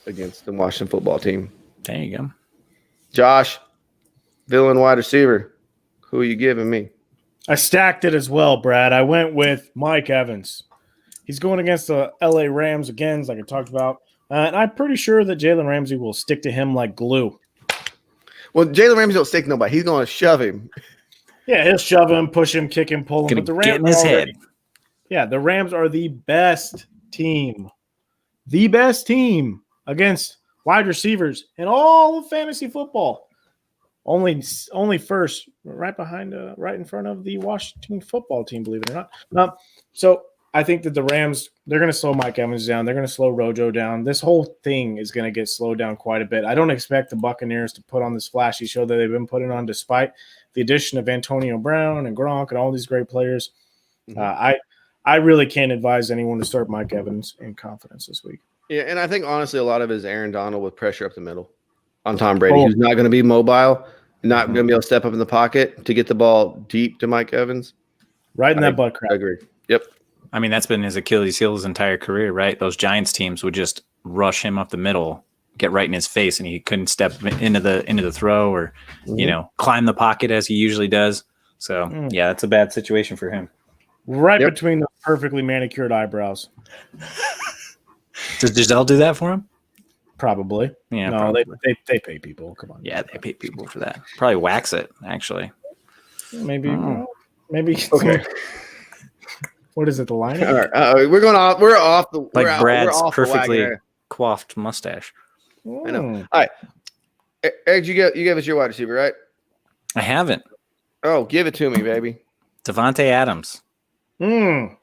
Speaker 2: against the Washington football team.
Speaker 1: There you go.
Speaker 2: Josh, villain wide receiver. Who are you giving me?
Speaker 3: I stacked it as well, Brad. I went with Mike Evans. He's going against the LA Rams again, like I talked about. And I'm pretty sure that Jalen Ramsey will stick to him like glue.
Speaker 2: Well, Jalen Ramsey don't stick to nobody. He's going to shove him.
Speaker 3: Yeah, he'll shove him, push him, kick him, pull him.
Speaker 1: Gonna
Speaker 3: but the
Speaker 1: get
Speaker 3: Rams
Speaker 1: in his head.
Speaker 3: Yeah, the Rams are the best team. The best team against wide receivers in all of fantasy football. Only first, right behind, right in front of the Washington football team, believe it or not. So I think that the Rams, they're going to slow Mike Evans down. They're going to slow Rojo down. This whole thing is going to get slowed down quite a bit. I don't expect the Buccaneers to put on this flashy show that they've been putting on despite the addition of Antonio Brown and Gronk and all these great players. Mm-hmm. I really can't advise anyone to start Mike Evans in confidence this week.
Speaker 2: Yeah, and I think honestly a lot of it is Aaron Donald with pressure up the middle on Tom Brady. Who's not going to be mobile, not going to be able to step up in the pocket to get the ball deep to Mike Evans.
Speaker 3: Right in that butt crack.
Speaker 2: I agree. Yep.
Speaker 1: I mean, that's been his Achilles heel his entire career, right? Those Giants teams would just rush him up the middle, get right in his face, and he couldn't step into the throw or, climb the pocket as he usually does. So, yeah, that's a bad situation for him.
Speaker 3: Right between the perfectly manicured eyebrows.
Speaker 1: Does Giselle do that for him?
Speaker 3: Probably.
Speaker 1: Yeah.
Speaker 3: No,
Speaker 1: probably.
Speaker 3: They pay people. Come on.
Speaker 1: Yeah, they pay people for that. Probably wax it, actually.
Speaker 3: Maybe. Maybe.
Speaker 2: Okay.
Speaker 3: What is it? The line?
Speaker 2: All right. We're going off. We're off the.
Speaker 1: Like Brad's perfectly
Speaker 2: the
Speaker 1: coiffed mustache.
Speaker 2: I know. All right. Eric, you gave us your wide receiver, right?
Speaker 1: I haven't.
Speaker 2: Oh, give it to me, baby.
Speaker 1: Devontae Adams. I'm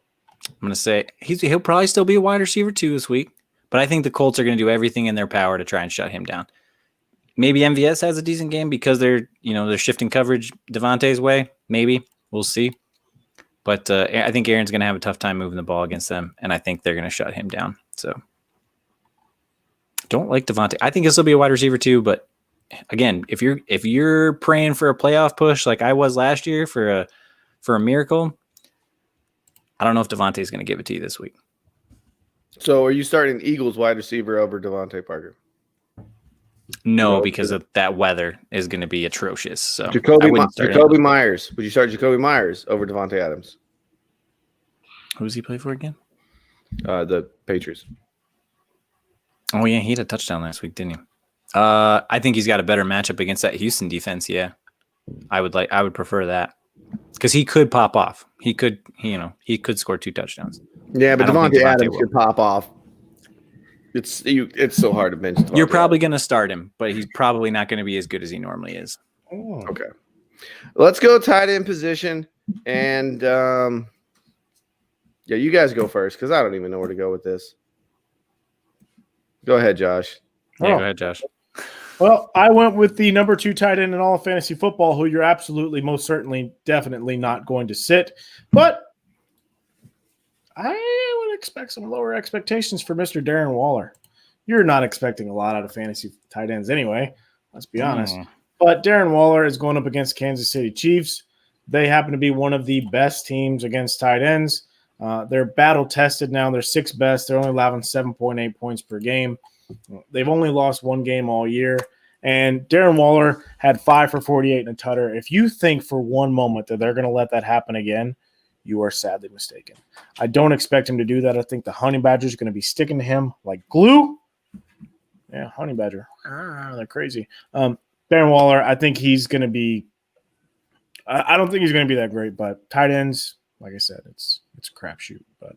Speaker 1: going to say he'll probably still be a wide receiver too this week, but I think the Colts are going to do everything in their power to try and shut him down. Maybe MVS has a decent game because they're shifting coverage Devontae's way. Maybe we'll see. But I think Aaron's going to have a tough time moving the ball against them, and I think they're going to shut him down. So don't like Devontae. I think he'll still be a wide receiver too, but again, if you're praying for a playoff push like I was last year for a miracle, I don't know if Devontae's going to give it to you this week.
Speaker 2: So are you starting Eagles wide receiver over Devontae Parker?
Speaker 1: No, because of that weather is going to be atrocious. So
Speaker 2: Jacoby Myers. Would you start Jacoby Myers over Devontae Adams?
Speaker 1: Who does he play for again?
Speaker 2: The Patriots.
Speaker 1: Oh yeah, he had a touchdown last week, didn't he? I think he's got a better matchup against that Houston defense. Yeah, I would prefer that because he could pop off. He could score 2 touchdowns.
Speaker 2: Yeah, but Devontae Adams could pop off. It's so hard to bench.
Speaker 1: You're probably going to start him, but he's probably not going to be as good as he normally is.
Speaker 2: Oh. Okay, let's go tight end position, and yeah, you guys go first because I don't even know where to go with this. Go ahead, Josh.
Speaker 1: Yeah, go ahead, Josh.
Speaker 3: Well, I went with the number 2 tight end in all of fantasy football, who you're absolutely, most certainly, definitely not going to sit. But I would expect some lower expectations for Mr. Darren Waller. You're not expecting a lot out of fantasy tight ends anyway, let's be honest. But Darren Waller is going up against Kansas City Chiefs. They happen to be one of the best teams against tight ends. They're battle-tested now. They're 6th best. They're only allowing 7.8 points per game. They've only lost 1 game all year. And Darren Waller had 5 for 48 and a tutter. If you think for one moment that they're going to let that happen again, you are sadly mistaken. I don't expect him to do that. I think the Honey Badger is going to be sticking to him like glue. Yeah, Honey Badger. They're crazy. Darren Waller, I think he's going to be – I don't think he's going to be that great, but tight ends, like I said, it's a crapshoot. But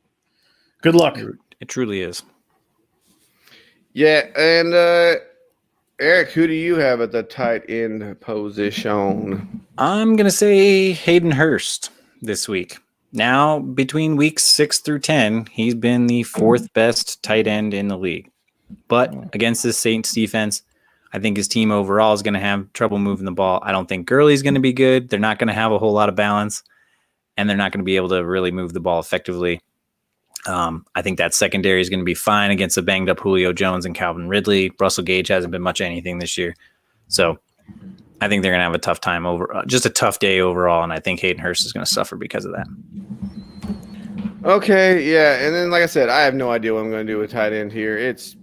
Speaker 3: good luck.
Speaker 1: It truly is.
Speaker 2: Yeah, and Eric, who do you have at the tight end position?
Speaker 1: I'm going to say Hayden Hurst this week. Now, between weeks 6 through 10, he's been the 4th best tight end in the league. But against this Saints defense, I think his team overall is going to have trouble moving the ball. I don't think Gurley's going to be good. They're not going to have a whole lot of balance, and they're not going to be able to really move the ball effectively. I think that secondary is going to be fine against a banged-up Julio Jones and Calvin Ridley. Russell Gage hasn't been much anything this year. So I think they're going to have a tough time just a tough day overall, and I think Hayden Hurst is going to suffer because of that.
Speaker 2: Okay, yeah, and then like I said, I have no idea what I'm going to do with tight end here. It's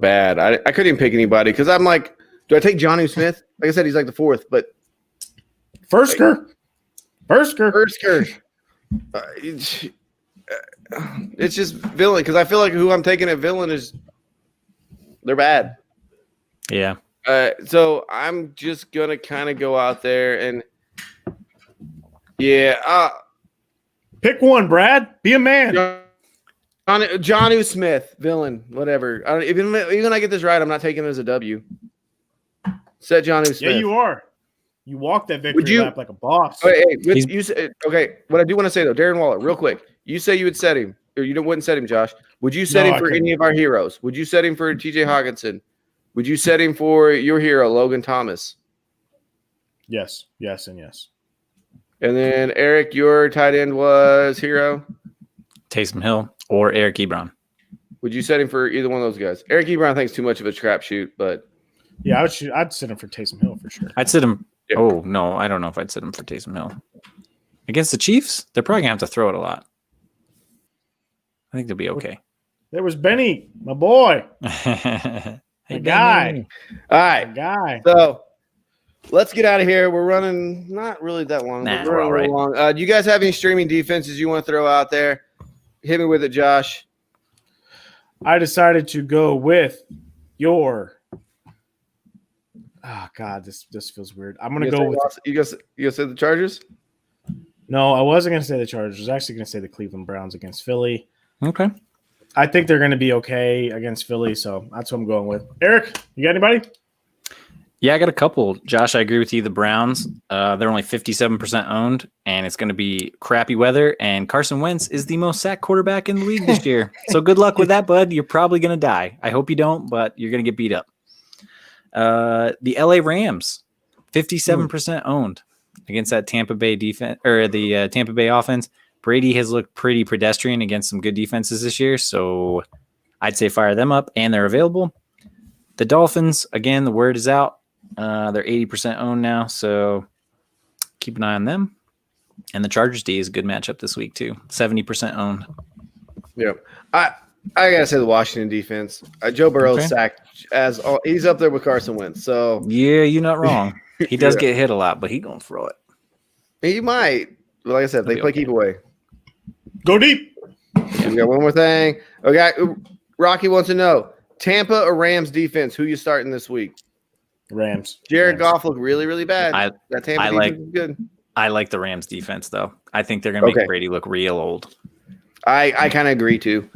Speaker 2: bad. I couldn't even pick anybody because I'm like, do I take Jonnu Smith? Like I said, he's like the 4th, but
Speaker 3: Firsker.
Speaker 2: It's just villain because I feel like who I'm taking at villain is they're bad.
Speaker 1: Yeah.
Speaker 2: So I'm just gonna kind of go out there and
Speaker 3: pick one, Brad. Be a man.
Speaker 2: Jonnu Smith, villain, whatever. Even when I get this right, I'm not taking it as a W. Set Jonnu Smith.
Speaker 3: Yeah, you are. You walk that victory lap like a boss.
Speaker 2: Okay, what I do want to say though, Darren Waller, real quick. You say you would set him, or you wouldn't set him, Josh. Would you set him for any of our heroes? Would you set him for TJ Hawkinson? Would you set him for your hero, Logan Thomas?
Speaker 3: Yes, and yes.
Speaker 2: And then Eric, your tight end was hero?
Speaker 1: Taysom Hill or Eric Ebron.
Speaker 2: Would you set him for either one of those guys? Eric Ebron thinks too much of a crapshoot, but
Speaker 3: yeah, I'd sit him for Taysom Hill for sure.
Speaker 1: I'd sit him. Yeah. Oh no, I don't know if I'd sit him for Taysom Hill against the Chiefs. They're probably gonna have to throw it a lot. I think they'll be okay.
Speaker 3: There was Benny, my boy,
Speaker 1: hey,
Speaker 3: guy.
Speaker 2: All right,
Speaker 3: guy.
Speaker 2: So let's get out of here. We're running not really that long.
Speaker 1: Nah,
Speaker 2: we're running really long. Do you guys have any streaming defenses you want to throw out there? Hit me with it, Josh.
Speaker 3: I decided to go with your. Oh God, this feels weird. I'm gonna go with
Speaker 2: you guys say the Chargers.
Speaker 3: No, I wasn't gonna say the Chargers. I was actually gonna say the Cleveland Browns against Philly.
Speaker 1: Okay.
Speaker 3: I think they're gonna be okay against Philly, so that's what I'm going with. Eric, you got anybody?
Speaker 1: Yeah, I got a couple. Josh, I agree with you. The Browns, they're only 57% owned, and it's going to be crappy weather. And Carson Wentz is the most sacked quarterback in the league this year. So good luck with that, bud. You're probably going to die. I hope you don't, but you're going to get beat up. The LA Rams, 57% owned against that Tampa Bay defense or the Tampa Bay offense. Brady has looked pretty pedestrian against some good defenses this year, so I'd say fire them up, and they're available. The Dolphins, again, the word is out. They're 80% owned now, so keep an eye on them. And the Chargers D is a good matchup this week too. 70% owned.
Speaker 2: Yep. I gotta say the Washington defense. Joe Burrow's sacked he's up there with Carson Wentz. So
Speaker 1: yeah, you're not wrong. He does get hit a lot, but he gonna throw it.
Speaker 2: He might. But like I said, they play keep away.
Speaker 3: Go deep.
Speaker 2: We got one more thing. Okay, Rocky wants to know: Tampa or Rams defense? Who you starting this week?
Speaker 3: Rams.
Speaker 2: Jared Goff looked really, really bad. That Tampa defense is good.
Speaker 1: I like the Rams defense though. I think they're gonna make Brady look real old.
Speaker 2: I kind of agree too.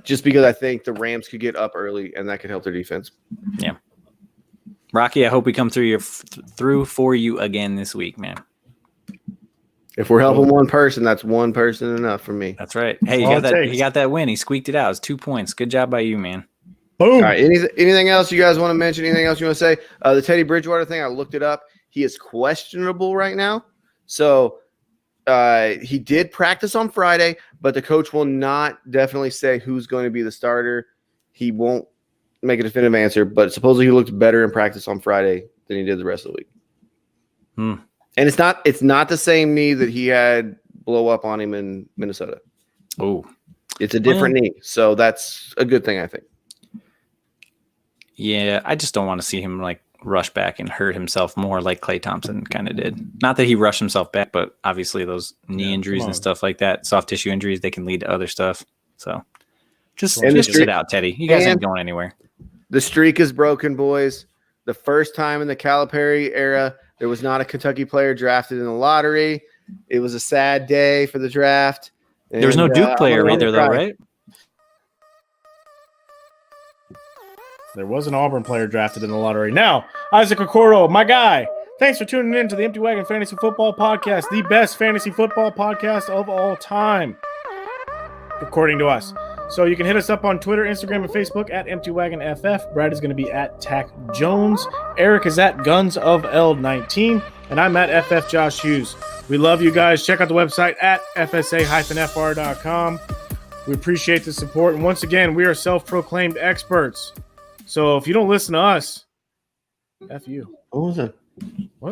Speaker 2: Just because I think the Rams could get up early and that could help their defense.
Speaker 1: Yeah. Rocky, I hope we come through for you again this week, man.
Speaker 2: If we're helping one person, that's one person enough for me.
Speaker 1: That's right. Hey, he got that win. He squeaked it out. It's 2 points. Good job by you, man.
Speaker 3: Boom.
Speaker 2: All right. Anything else you guys want to mention? Anything else you want to say? The Teddy Bridgewater thing, I looked it up. He is questionable right now. So he did practice on Friday, but the coach will not definitely say who's going to be the starter. He won't make a definitive answer, but supposedly he looked better in practice on Friday than he did the rest of the week. And it's not the same knee that he had blow up on him in Minnesota.
Speaker 1: Oh,
Speaker 2: it's a different knee. So that's a good thing, I think.
Speaker 1: Yeah, I just don't want to see him like rush back and hurt himself more like Klay Thompson kind of did. Not that he rushed himself back, but obviously those knee injuries and stuff like that, soft tissue injuries, they can lead to other stuff. So just sit out, Teddy. You guys ain't going anywhere.
Speaker 2: The streak is broken, boys. The first time in the Calipari era, there was not a Kentucky player drafted in the lottery. It was a sad day for the draft.
Speaker 1: There was no Duke player either, though, right?
Speaker 3: There was an Auburn player drafted in the lottery. Now, Isaac Okoro, my guy, thanks for tuning in to the Empty Wagon Fantasy Football Podcast, the best fantasy football podcast of all time, according to us. So you can hit us up on Twitter, Instagram, and Facebook at EmptyWagonFF. Brad is going to be at Tack Jones. Eric is at Guns of L19. And I'm at FF Josh Hughes. We love you guys. Check out the website at fsa-fr.com. We appreciate the support. And once again, we are self-proclaimed experts. So if you don't listen to us, F you.
Speaker 2: What was it?
Speaker 3: What?